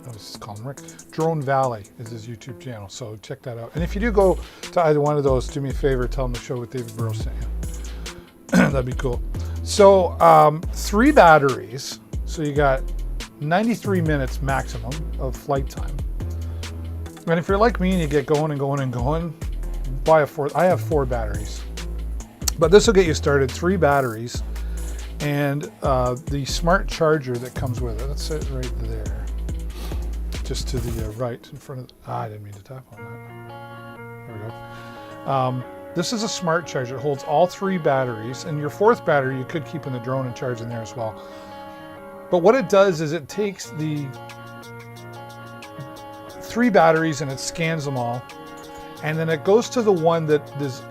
let's call him Rick. Drone Valley is his YouTube channel, so check that out. And if you do go to either one of those, do me a favor, tell them the show with David Burrows sent you. That'd be cool. So 3 batteries, so you got 93 minutes maximum of flight time. And if you're like me and you get going and going and going, buy a fourth. I have 4 batteries, but this will get you started. 3 batteries, and the smart charger that comes with it. Let's set it right there, just to the right in front of. I didn't mean to tap on that. There we go. This is a smart charger. It holds all 3 batteries, and your 4th battery you could keep in the drone and charge in there as well. But what it does is it takes the 3 batteries and it scans them all, and then it goes to the one that is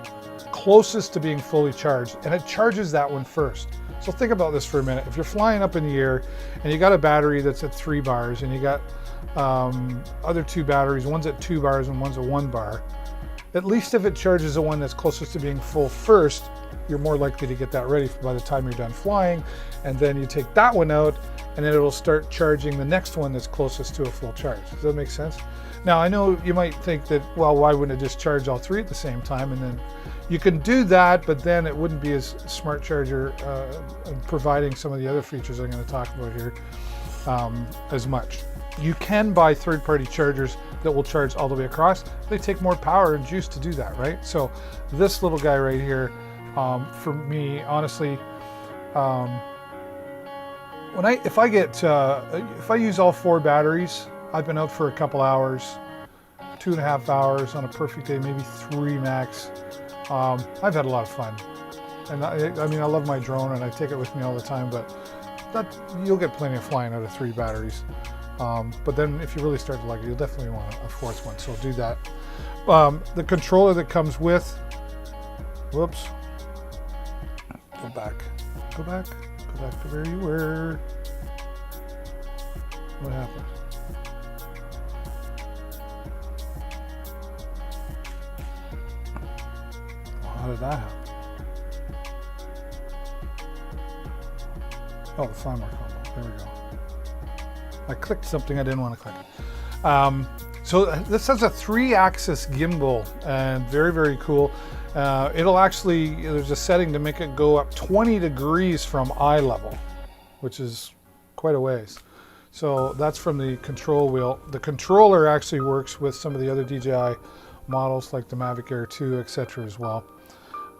closest to being fully charged, and it charges that one first. So think about this for a minute. If you're flying up in the air and you got a battery that's at 3 bars, and you got other 2 batteries, one's at 2 bars and one's at 1 bar, at least if it charges the one that's closest to being full first, you're more likely to get that ready by the time you're done flying. And then you take that one out, and then it'll start charging the next one that's closest to a full charge. Does that make sense? Now, I know you might think that, well, why wouldn't it just charge all 3 at the same time? And then you can do that, but then it wouldn't be as smart charger providing some of the other features I'm going to talk about here as much. You can buy third-party chargers that will charge all the way across. They take more power and juice to do that, right? So this little guy right here, for me, honestly, if I use all 4 batteries, I've been out for a couple hours, 2.5 hours on a perfect day, maybe 3 max. I've had a lot of fun, and I mean, I love my drone and I take it with me all the time. But you'll get plenty of flying out of 3 batteries. But then if you really start to like it, you'll definitely want a 4th one, so do that. The controller that comes with, whoops, go back to where you were. What happened? How did that happen? Oh, the Flymore combo, there we go. I clicked something I didn't want to click. So this has a 3-axis gimbal, and very, very cool. It'll actually, there's a setting to make it go up 20 degrees from eye level, which is quite a ways. So that's from the control wheel. The controller actually works with some of the other DJI models like the Mavic Air 2, etc. as well.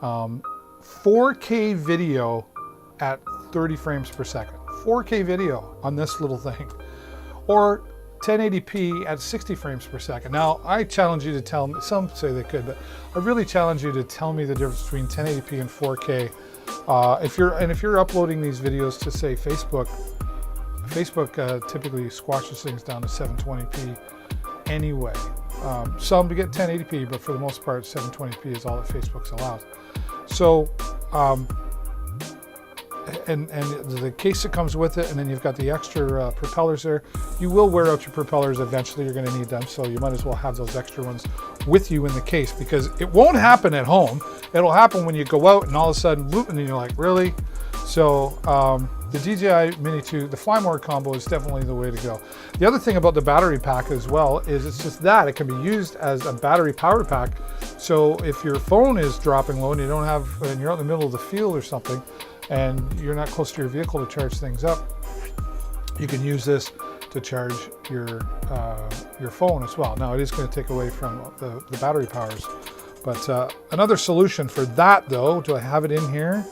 4K video at 30 frames per second. 4K video on this little thing. Or 1080p at 60 frames per second. Now, I challenge you to tell me, some say they could, but I really challenge you to tell me the difference between 1080p and 4K. If you're uploading these videos to, say, Facebook typically squashes things down to 720p anyway. Some to get 1080p, but for the most part, 720p is all that Facebook's allows. So, and the case that comes with it, and then you've got the extra propellers there. You will wear out your propellers eventually. You're going to need them, so you might as well have those extra ones with you in the case, because it won't happen at home. It'll happen when you go out and all of a sudden, whoop, and then you're like, really? So the DJI Mini 2, the Flymore combo is definitely the way to go. The other thing about the battery pack as well is it's just that it can be used as a battery power pack. So if your phone is dropping low and you don't have, and you're out in the middle of the field or something, and you're not close to your vehicle to charge things up, you can use this to charge your phone as well. Now it is going to take away from the battery powers, but another solution for that though, do I have it in here?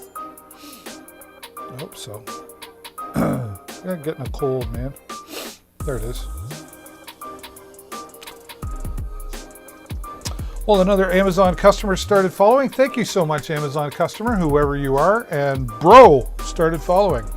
I hope so. Yeah, getting a cold, man. There it is. Well, another Amazon customer started following. Thank you so much, Amazon customer, whoever you are. And Bro started following.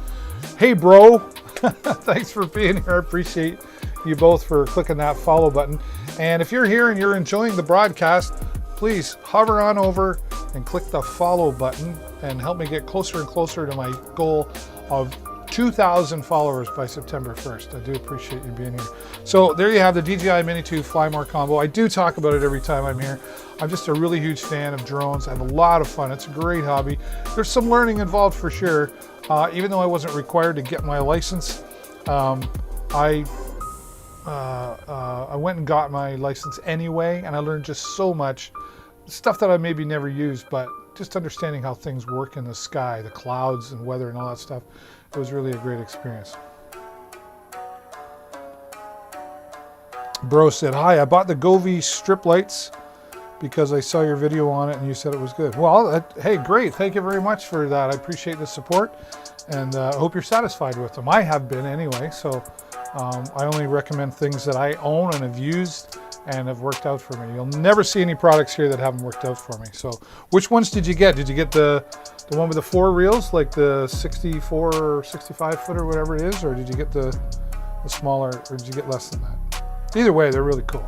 Hey, Bro. Thanks for being here. I appreciate you both for clicking that follow button. And if you're here and you're enjoying the broadcast, please hover on over and click the follow button and help me get closer and closer to my goal of 2,000 followers by September 1st. I do appreciate you being here. So there you have the DJI Mini 2 Flymore combo. I do talk about it every time I'm here. I'm just a really huge fan of drones. I have a lot of fun. It's a great hobby. There's some learning involved for sure. Even though I wasn't required to get my license, I went and got my license anyway, and I learned just so much stuff that I maybe never used, but just understanding how things work in the sky, the clouds and weather and all that stuff. It was really a great experience. Bro said, hi, I bought the Govee strip lights because I saw your video on it and you said it was good. Well, hey, great. Thank you very much for that. I appreciate the support, and I hope you're satisfied with them. I have been anyway, so I only recommend things that I own and have used and have worked out for me. You'll never see any products here that haven't worked out for me. So which ones did you get? Did you get the one with the 4 reels, like the 64 or 65 foot or whatever it is, or did you get the smaller, or did you get less than that? Either way, they're really cool.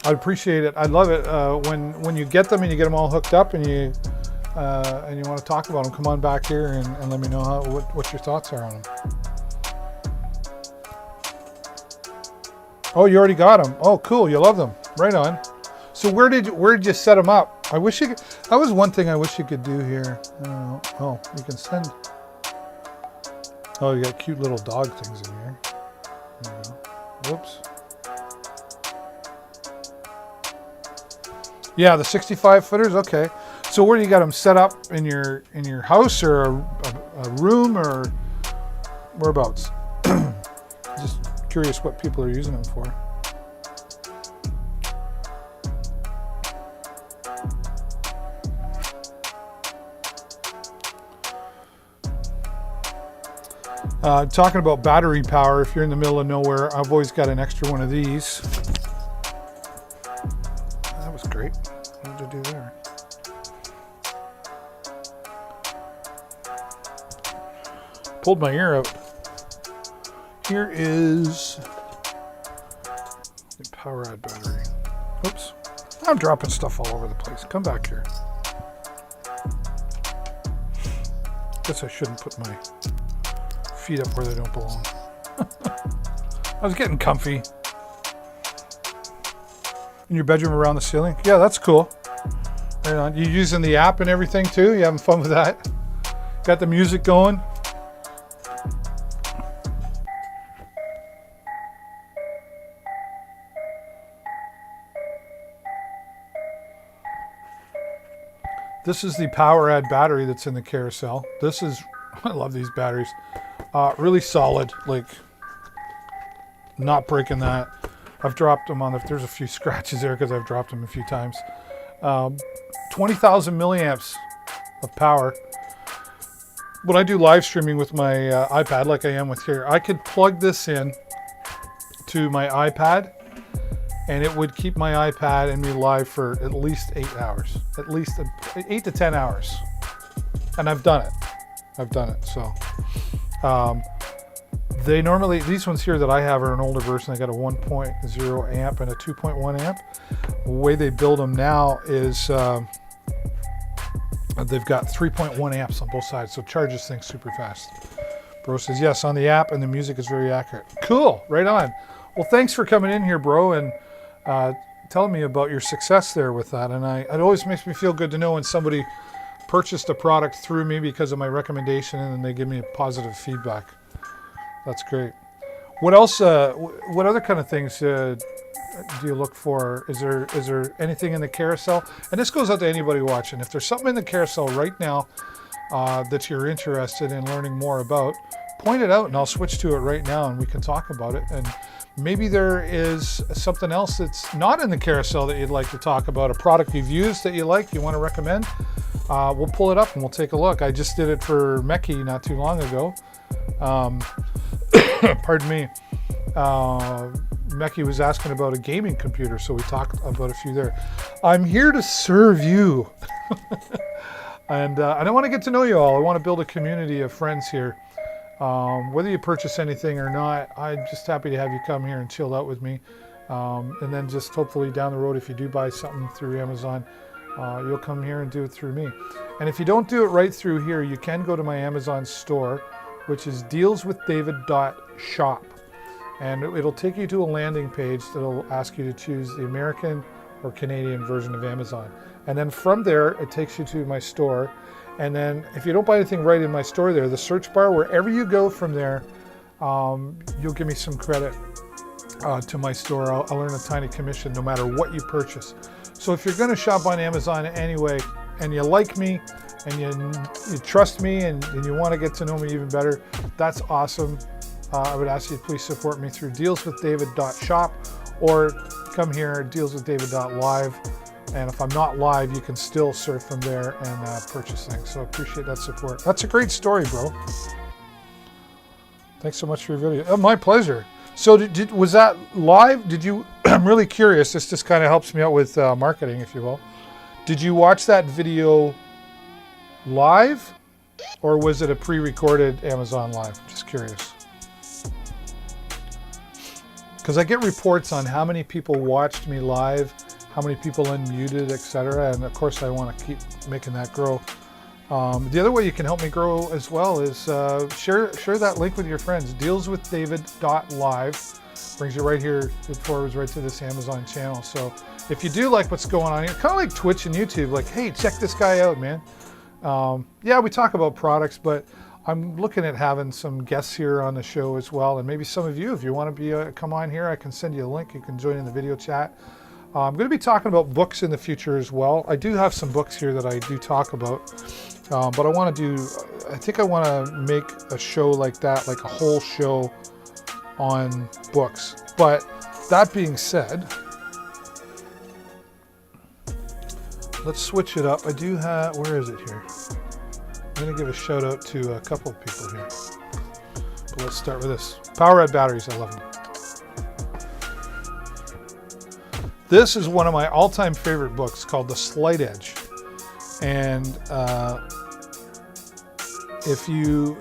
I'd appreciate it. I love it when you get them and you get them all hooked up and you want to talk about them. Come on back here and let me know what your thoughts are on them. Oh, you already got them. Oh, cool. You love them. Right on. So where did you set them up? I wish you could. That was one thing I wish you could do here. I don't know. Oh, you can send. Oh, you got cute little dog things in here. There you go. Whoops. Yeah, the 65 footers. Okay. So where do you got them set up in your house or a room or whereabouts? Just curious what people are using them for. Talking about battery power, if you're in the middle of nowhere, I've always got an extra one of these. That was great. What did I do there? Pulled my ear out. Here is the PowerAd battery. Oops. I'm dropping stuff all over the place. Come back here. Guess I shouldn't put my feet up where they don't belong. I was getting comfy. In your bedroom around the ceiling? Yeah, that's cool. Right on. You using the app and everything too? You having fun with that? Got the music going? This is the PowerAd battery that's in the carousel. This is, I love these batteries. Really solid, like not breaking that. I've dropped them on there's a few scratches there because I've dropped them a few times. 20,000 milliamps of power. When I do live streaming with my iPad, like I am with here, I could plug this in to my iPad and it would keep my iPad and me live for at least 8 hours, at least 8 to 10 hours. And I've done it. So they normally, these ones here that I have are an older version. They got a 1.0 amp and a 2.1 amp. The way they build them now is they've got 3.1 amps on both sides, so it charges things super fast. Bro says yes on the app, and the music is very accurate. Cool, right on. Well, thanks for coming in here, bro, and telling me about your success there with that. And it always makes me feel good to know when somebody purchased a product through me because of my recommendation, and then they give me positive feedback. That's great. What else? What other kind of things do you look for? Is there anything in the carousel? And this goes out to anybody watching. If there's something in the carousel right now that you're interested in learning more about, point it out, and I'll switch to it right now, and we can talk about it. And maybe there is something else that's not in the carousel that you'd like to talk about, a product you've used that you like, you want to recommend. We'll pull it up and we'll take a look. I just did it for Meki not too long ago. Pardon me. Meki was asking about a gaming computer, so we talked about a few there. I'm here to serve you. And I want to get to know you all. I want to build a community of friends here. Whether you purchase anything or not, I'm just happy to have you come here and chill out with me. And then just hopefully down the road, if you do buy something through Amazon, you'll come here and do it through me. And if you don't do it right through here, you can go to my Amazon store, which is dealswithdavid.shop. And it'll take you to a landing page that'll ask you to choose the American or Canadian version of Amazon. And then from there, it takes you to my store. And then if you don't buy anything right in my store there, the search bar, wherever you go from there, you'll give me some credit to my store. I'll earn a tiny commission no matter what you purchase. So if you're going to shop on Amazon anyway, and you like me and you trust me and you want to get to know me even better, that's awesome. I would ask you to please support me through dealswithdavid.shop or come here, dealswithdavid.live. And if I'm not live, you can still surf from there and purchase things. So I appreciate that support. That's a great story, bro. Thanks so much for your video. My pleasure. So was that live? Did you, I'm really curious. This just kind of helps me out with marketing, if you will. Did you watch that video live or was it a pre-recorded Amazon Live? Just curious. Because I get reports on how many people watched me live, how many people unmuted, etc. And of course, I want to keep making that grow. The other way you can help me grow as well is share that link with your friends. Dealswithdavid.live brings you right here. It forwards right to this Amazon channel. So if you do like what's going on here, kind of like Twitch and YouTube, like, hey, check this guy out, man. Yeah, we talk about products, but I'm looking at having some guests here on the show as well. And maybe some of you, if you want to be come on here, I can send you a link. You can join in the video chat. I'm going to be talking about books in the future as well. I do have some books here that I do talk about, but I think I want to make a show like that, like a whole show on books. But that being said, let's switch it up. I do have, where is it here? I'm going to give a shout out to a couple of people here. But let's start with this. Powerade batteries, I love them. This is one of my all-time favorite books called The Slight Edge. And if you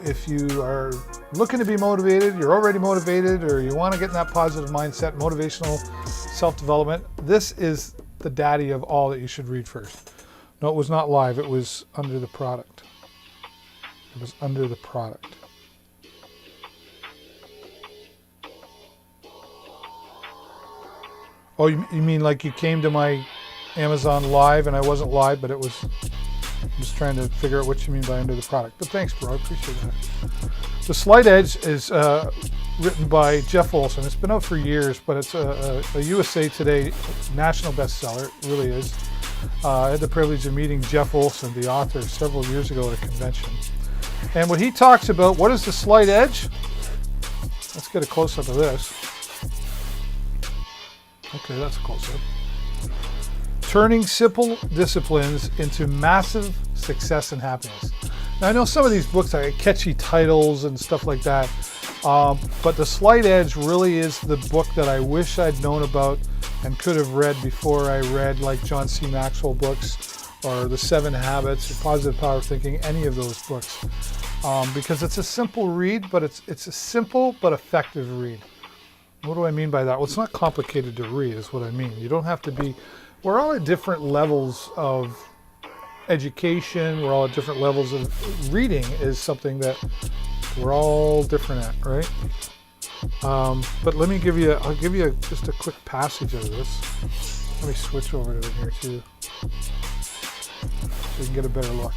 are looking to be motivated, you're already motivated, or you want to get in that positive mindset, motivational self-development, this is the daddy of all that you should read first. No, it was not live. It was under the product. It was under the product. Oh, you mean like you came to my Amazon Live and I wasn't live, but it was... I'm just trying to figure out what you mean by under the product. But thanks, bro. I appreciate that. The Slight Edge is written by Jeff Olson. It's been out for years, but it's a USA Today national bestseller. It really is. I had the privilege of meeting Jeff Olson, the author, several years ago at a convention. And what he talks about, what is the Slight Edge? Let's get a close-up of this. Okay, that's a close-up. Turning simple disciplines into massive success and happiness. Now, I know some of these books have catchy titles and stuff like that, but The Slight Edge really is the book that I wish I'd known about and could have read before I read like John C. Maxwell books or The 7 Habits or Positive Power of Thinking, any of those books, because it's a simple read, but it's a simple but effective read. What do I mean by that? Well, it's not complicated to read is what I mean. You don't have to be... We're all at different levels of education. We're all at different levels of reading is something that we're all different at, right? But let me give you, I'll give you just a quick passage of this. Let me switch over to it here too, so you can get a better look.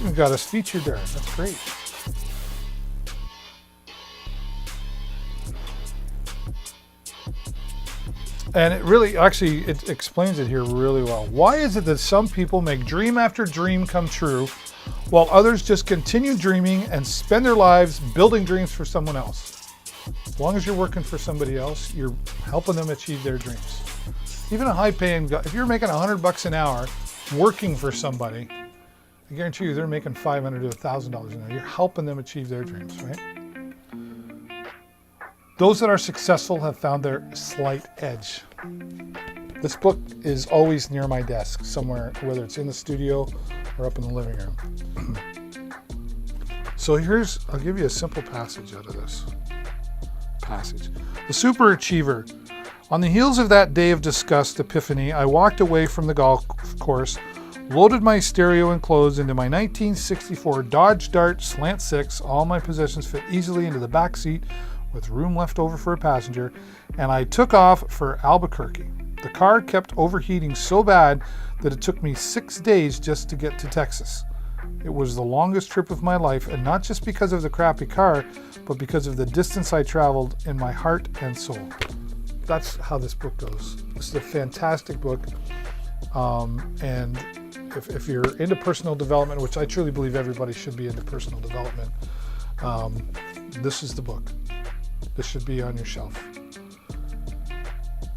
You got us featured there. That's great. And it really, actually, it explains it here really well. Why is it that some people make dream after dream come true, while others just continue dreaming and spend their lives building dreams for someone else? As long as you're working for somebody else, you're helping them achieve their dreams. Even a high-paying guy, if you're making $100 an hour working for somebody, I guarantee you they're making $500 to $1,000 an hour. You're helping them achieve their dreams, right? Those that are successful have found their slight edge. This book is always near my desk somewhere, whether it's in the studio or up in the living room. So I'll give you a simple passage out of this. Passage. The Superachiever. On the heels of that day of disgust epiphany, I walked away from the golf course, loaded my stereo and clothes into my 1964 Dodge Dart Slant 6. All my possessions fit easily into the back seat with room left over for a passenger, and I took off for Albuquerque. The car kept overheating so bad that it took me 6 days just to get to Texas. It was the longest trip of my life, and not just because of the crappy car, but because of the distance I traveled in my heart and soul. That's how this book goes. This is a fantastic book. And if you're into personal development, which I truly believe everybody should be into personal development, this is the book. This should be on your shelf.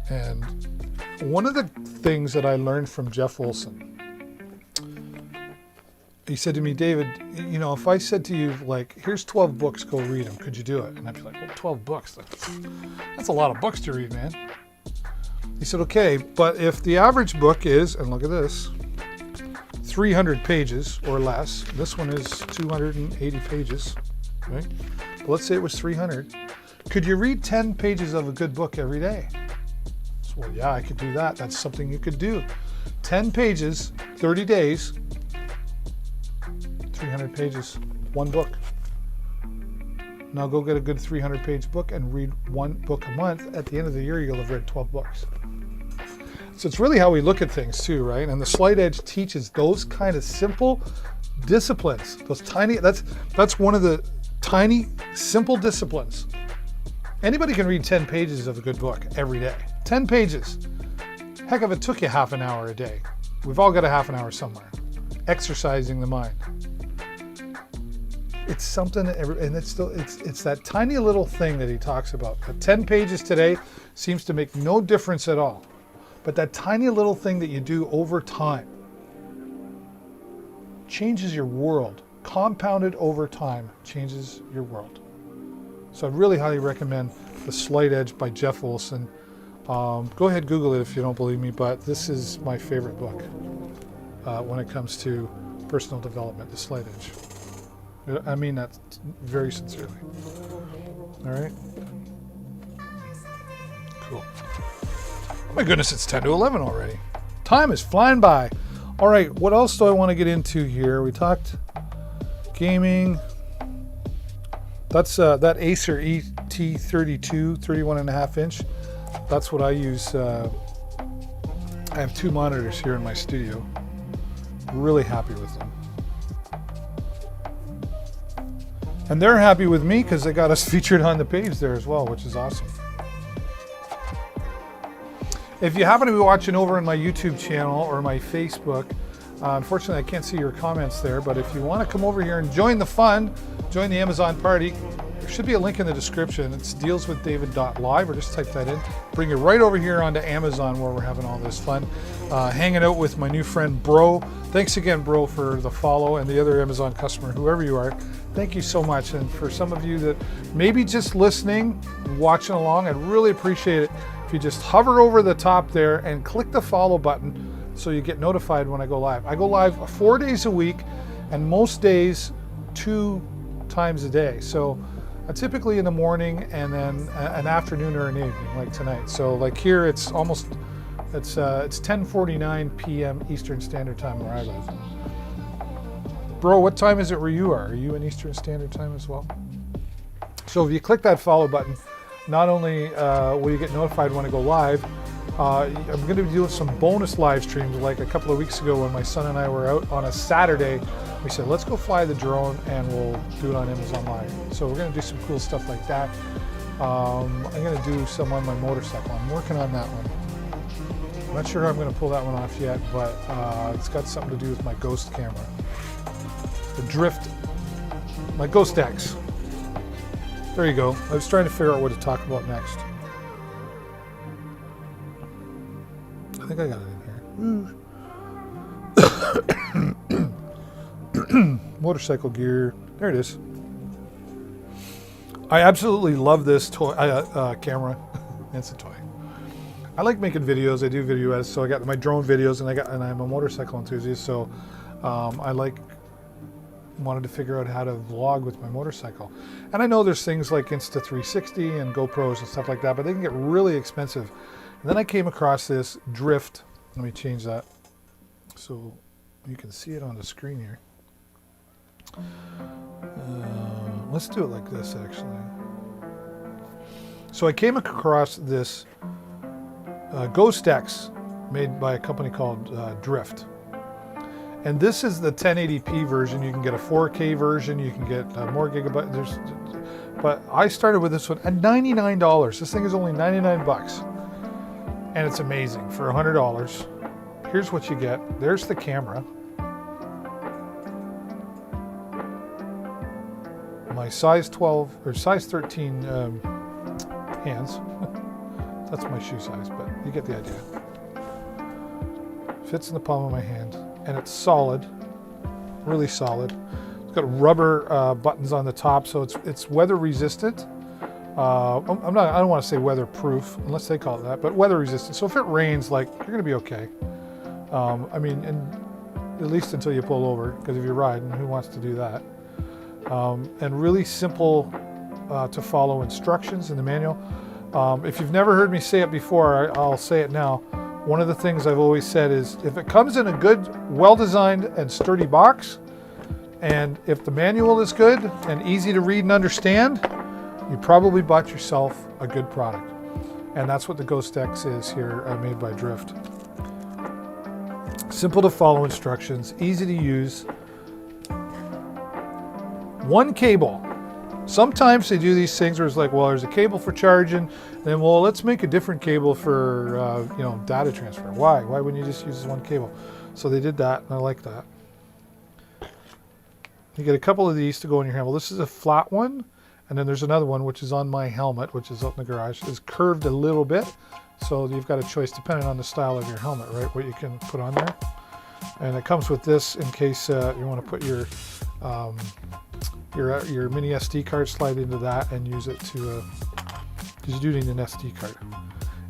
And one of the things that I learned from Jeff Olson, he said to me, David, you know, if I said to you, like, here's 12 books, go read them, could you do it? And I'd be like, well, 12 books? That's a lot of books to read, man. He said, okay, but if the average book is, and look at this, 300 pages or less, this one is 280 pages, right? But let's say it was 300. Could you read 10 pages of a good book every day? So, well, yeah, I could do that. That's something you could do. 10 pages, 30 days, 300 pages, one book. Now go get a good 300-page book and read one book a month. At the end of the year, you'll have read 12 books. So it's really how we look at things too, right? And the Slight Edge teaches those kind of simple disciplines. Those tiny, that's one of the tiny, simple disciplines. Anybody can read 10 pages of a good book every day. 10 pages. Heck, if it took you half an hour a day. We've all got a half an hour somewhere. Exercising the mind. It's something, and it's that tiny little thing that he talks about. The 10 pages today seems to make no difference at all. But that tiny little thing that you do over time changes your world. Compounded over time changes your world. So I'd really highly recommend The Slight Edge by Jeff Olson. Go ahead, Google it if you don't believe me, but this is my favorite book when it comes to personal development, The Slight Edge. I mean that very sincerely. All right? Cool. Oh my goodness, it's 10 to 11 already. Time is flying by. All right, what else do I want to get into here? We talked gaming. That's that Acer ET32, 31.5 inch. That's what I use. I have two monitors here in my studio. Really happy with them. And they're happy with me because they got us featured on the page there as well, which is awesome. If you happen to be watching over on my YouTube channel or my Facebook, unfortunately I can't see your comments there, but if you want to come over here and join the fun, join the Amazon party, there should be a link in the description. It's dealswithdavid.live, or just type that in. Bring you right over here onto Amazon where we're having all this fun. Hanging out with my new friend Bro. Thanks again, Bro, for the follow, and the other Amazon customer, whoever you are. Thank you so much. And for some of you that maybe just listening, watching along, I'd really appreciate it if you just hover over the top there and click the follow button so you get notified when I go live. I go live 4 days a week, and most days 2 times a day. So typically in the morning and then an afternoon or an evening, like tonight. So like here, it's 10:49 p.m. Eastern Standard Time where I live. Bro, what time is it where you are? Are you in Eastern Standard Time as well? So if you click that follow button, not only will you get notified when I go live, I'm going to be doing some bonus live streams. Like a couple of weeks ago when my son and I were out on a Saturday, we said, let's go fly the drone and we'll do it on Amazon Live. So we're going to do some cool stuff like that. I'm going to do some on my motorcycle. I'm working on that one. I'm not sure how I'm going to pull that one off yet, but it's got something to do with my Ghost camera. The Drift, my Ghost X. There you go. I was trying to figure out what to talk about next. I think I got it in here. Motorcycle gear. There it is. I absolutely love this toy camera. It's a toy. I like making videos. I do video edits, so I got my drone videos, and I'm a motorcycle enthusiast, so I wanted to figure out how to vlog with my motorcycle. And I know there's things like Insta360 and GoPros and stuff like that, but they can get really expensive. And then I came across this Drift. Let me change that so you can see it on the screen here. Let's do it like this, actually. So I came across this Ghost X made by a company called Drift. And this is the 1080p version. You can get a 4K version. You can get more gigabytes. But I started with this one at $99. This thing is only 99 bucks. And it's amazing for $100. Here's what you get. There's the camera. My size 12 or size 13 hands. That's my shoe size, but you get the idea. Fits in the palm of my hand, and it's solid, really solid. It's got rubber buttons on the top, so it's weather resistant. I don't want to say weatherproof, unless they call it that, but weather resistant. So if it rains, like, you're going to be okay. I mean, and at least until you pull over, because if you're riding, who wants to do that? And really simple to follow instructions in the manual. If you've never heard me say it before, I'll say it now. One of the things I've always said is, if it comes in a good, well-designed and sturdy box, and if the manual is good and easy to read and understand, you probably bought yourself a good product. And that's what the Ghost X is here, made by Drift. Simple to follow instructions, easy to use. One cable. Sometimes they do these things where it's like, well, there's a cable for charging, then, well, let's make a different cable for, data transfer. Why? Why wouldn't you just use this one cable? So they did that, and I like that. You get a couple of these to go in your hand. Well, this is a flat one, and then there's another one, which is on my helmet, which is up in the garage. It's curved a little bit, so you've got a choice depending on the style of your helmet, right, what you can put on there. And it comes with this in case you want to put your mini SD card, slide into that and use it to, because you do need an SD card.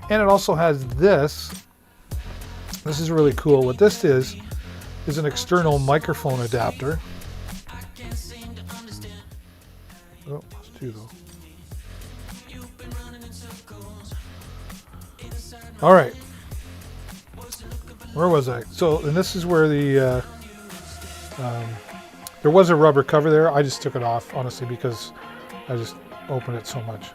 And it also has this. This is really cool. What this is an external microphone adapter. Oh, that's two though. All right. Where was I? So, and this is where the there was a rubber cover there. I just took it off, honestly, because I just opened it so much.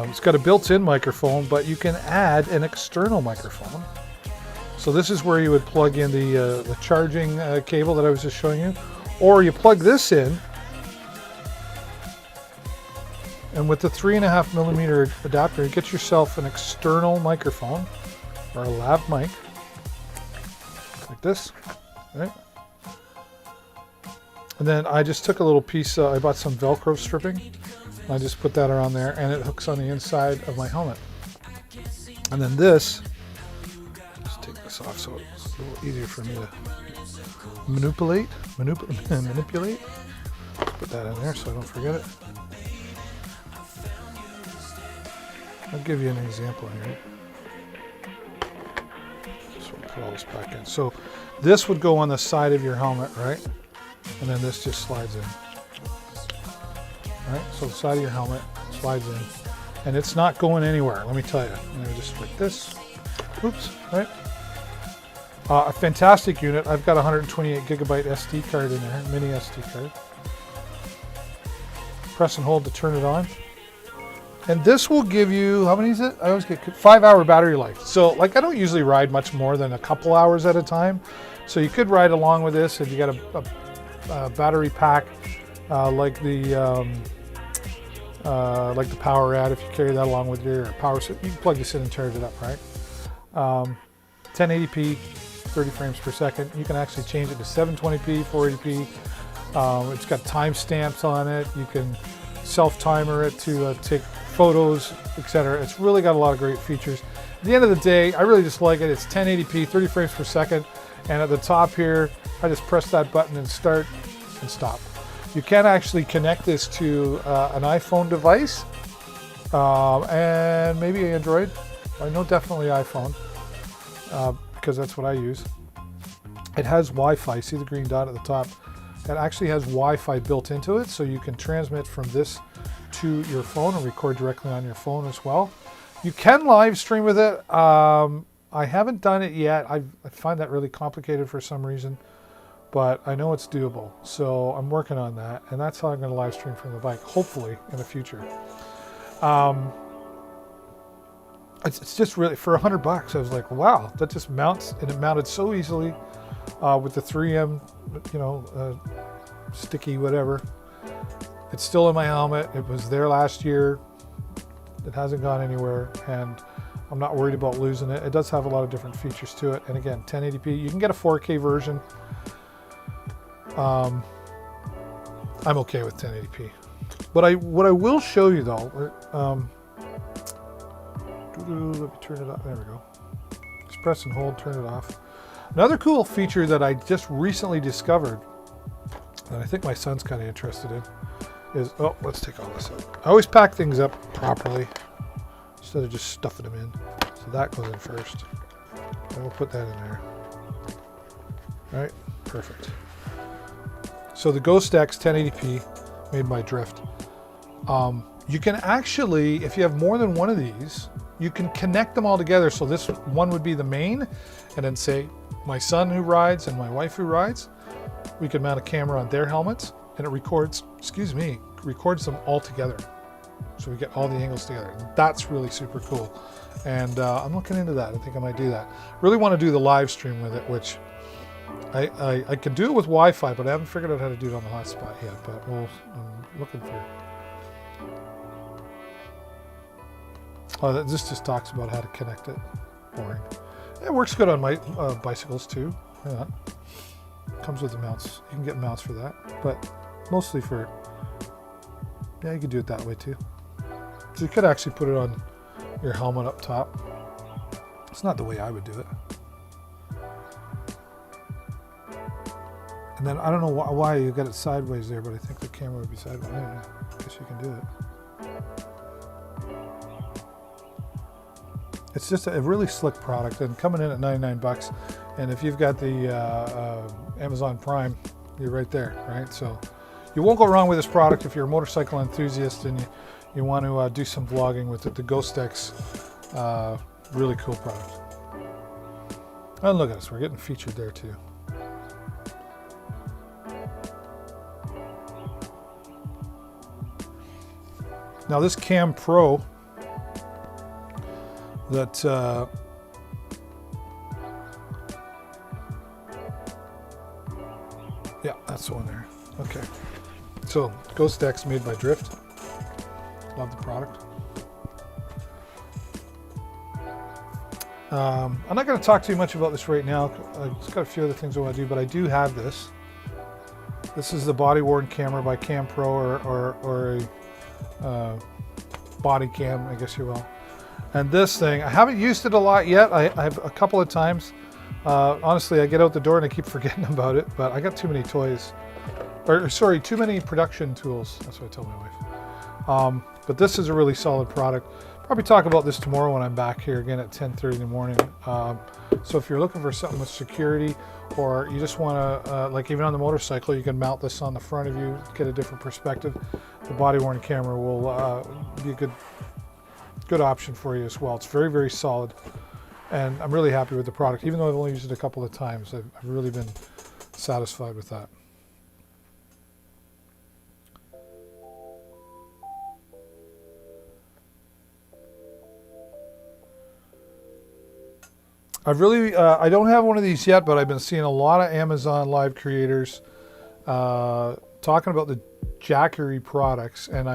It's got a built-in microphone, but you can add an external microphone. So this is where you would plug in the charging cable that I was just showing you, or you plug this in, and with the 3.5 millimeter adapter, you get yourself an external microphone or a lav mic, like this, right? And then I just took a little piece, I bought some Velcro stripping, and I just put that around there, and it hooks on the inside of my helmet. And then this, just take this off so it's a little easier for me to manipulate. Put that in there so I don't forget it. I'll give you an example here. So we'll put all this back in. So this would go on the side of your helmet, right? And then this just slides in. Right? So the side of your helmet slides in. And it's not going anywhere, let me tell you. And then just like this. Oops, right? A fantastic unit. I've got a 128 gigabyte SD card in there, mini SD card. Press and hold to turn it on. And this will give you, how many is it? I always get 5-hour battery life. So like I don't usually ride much more than a couple hours at a time. So you could ride along with this if you got a battery pack like the PowerAd. If you carry that along with your power, you can plug this in and charge it up, right? 1080p, 30 frames per second. You can actually change it to 720p, 480p. It's got timestamps on it. You can self-timer it to take photos, etc. It's really got a lot of great features. At the end of the day, I really just like it. It's 1080p, 30 frames per second, and at the top here, I just press that button and start and stop. You can actually connect this to an iPhone device and maybe Android. I know definitely iPhone because that's what I use. It has Wi-Fi. See the green dot at the top? It actually has Wi-Fi built into it, so you can transmit from this to your phone and record directly on your phone as well. You can live stream with it. I haven't done it yet. I find that really complicated for some reason, but I know it's doable. So I'm working on that, and that's how I'm going to live stream from the bike, hopefully in the future. It's just really, for $100, I was like, wow, that just mounts, and it mounted so easily. with the 3M, sticky whatever. It's still in my helmet. It was there last year. It hasn't gone anywhere, and I'm not worried about losing it. It does have a lot of different features to it, and again, 1080p. You can get a 4K version. I'm okay with 1080p. But what I will show you though, let me turn it up. There we go. Just press and hold, turn it off. Another cool feature that I just recently discovered, and I think my son's kind of interested in, is, let's take all this out. I always pack things up properly instead of just stuffing them in. So that goes in first. And we'll put that in there. All right, perfect. So the Ghost X 1080p made by Drift. You can actually, if you have more than one of these, you can connect them all together. So this one would be the main, and then say my son who rides and my wife who rides, we could mount a camera on their helmets, and it records them all together. So we get all the angles together. That's really super cool. And I'm looking into that. I think I might do that. Really want to do the live stream with it, which I can do it with Wi-Fi, but I haven't figured out how to do it on the hotspot yet. But I'm looking for. This just talks about how to connect it. Boring. It works good on my bicycles too. Yeah. Comes with the mounts. You can get mounts for that, but mostly for, you could do it that way too. So you could actually put it on your helmet up top. It's not the way I would do it. And then I don't know why you got it sideways there, but I think the camera would be sideways. I guess you can do it. It's just a really slick product, and coming in at 99 bucks. And if you've got the Amazon Prime, you're right there, right? So you won't go wrong with this product if you're a motorcycle enthusiast and you want to do some vlogging with it. The Ghost X, really cool product. And look at us, we're getting featured there too. Now this Cam Pro that yeah, that's the one there. Okay, so Ghost X made by Drift. Love the product. I'm not going to talk too much about this right now. I've just got a few other things I want to do, but I do have this. This is the body worn camera by Cam Pro, or a body cam, I guess you will. And this thing, I haven't used it a lot yet. I have a couple of times. Honestly, I get out the door and I keep forgetting about it, but I got too many toys. Or sorry, too many production tools. That's what I tell my wife. But this is a really solid product. Probably talk about this tomorrow when I'm back here again at 10:30 in the morning. So if you're looking for something with security, or you just want to, like even on the motorcycle, you can mount this on the front of you, get a different perspective. The body worn camera will be a good option for you as well. It's very, very solid, and I'm really happy with the product. Even though I've only used it a couple of times, I've really been satisfied with that. I don't have one of these yet, but I've been seeing a lot of Amazon Live creators talking about the Jackery products, and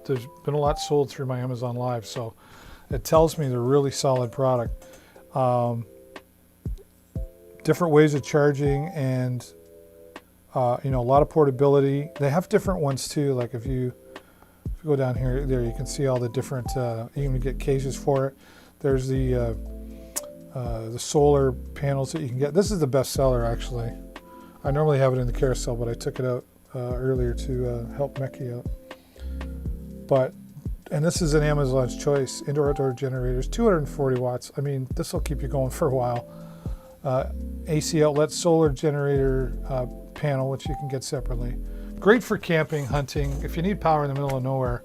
there's been a lot sold through my Amazon Live, so it tells me they're a really solid product. Different ways of charging, and a lot of portability. They have different ones too. Like if you go down here, there you can see all the different. You can get cases for it. There's the solar panels that you can get. This is the best seller actually. I normally have it in the carousel, but I took it out earlier to help Meki out. And this is an Amazon's choice. Indoor outdoor generators, 240 watts. I mean, this will keep you going for a while. AC outlet, solar generator panel, which you can get separately. Great for camping, hunting. If you need power in the middle of nowhere,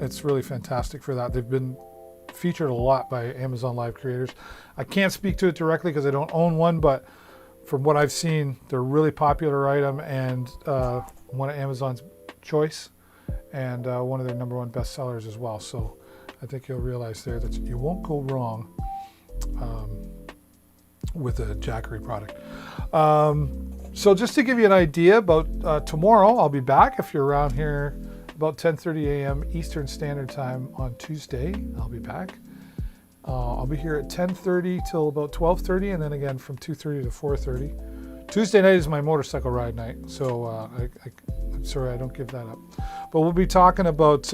it's really fantastic for that. They've been featured a lot by Amazon Live creators. I can't speak to it directly because I don't own one, but from what I've seen, they're a really popular item, and one of Amazon's choice, and one of their #1 best sellers as well. So I think you'll realize there that you won't go wrong with a Jackery product. So just to give you an idea about tomorrow, I'll be back. If you're around here about 10:30 a.m. Eastern Standard Time on Tuesday, I'll be back. I'll be here at 10:30 till about 12:30, and then again from 2:30 to 4:30. Tuesday night is my motorcycle ride night, so I'm sorry I don't give that up. But we'll be talking about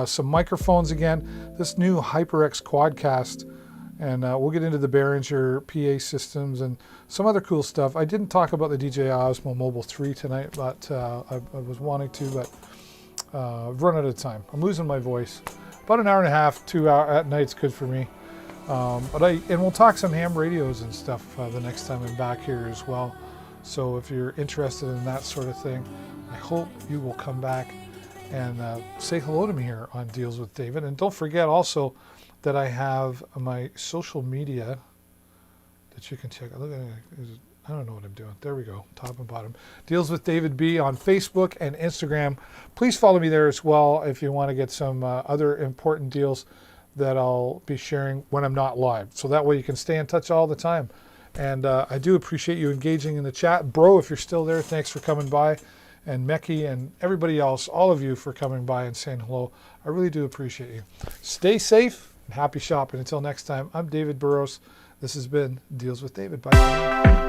some microphones again, this new HyperX Quadcast, and we'll get into the Behringer PA systems and some other cool stuff. I didn't talk about the DJI Osmo Mobile 3 tonight, but I was wanting to, but I've run out of time. I'm losing my voice. About an hour and a half, 2 hours at night's good for me. And we'll talk some ham radios and stuff the next time I'm back here as well. So if you're interested in that sort of thing, I hope you will come back and say hello to me here on Deals with David. And don't forget also that I have my social media that you can check out. Look at it. I don't know what I'm doing. There we go. Top and bottom. Deals with David B on Facebook and Instagram. Please follow me there as well if you want to get some other important deals that I'll be sharing when I'm not live. So that way you can stay in touch all the time. And I do appreciate you engaging in the chat. Bro, if you're still there, thanks for coming by. And Mecky and everybody else, all of you for coming by and saying hello. I really do appreciate you. Stay safe and happy shopping. Until next time, I'm David Burrows. This has been Deals with David. Bye.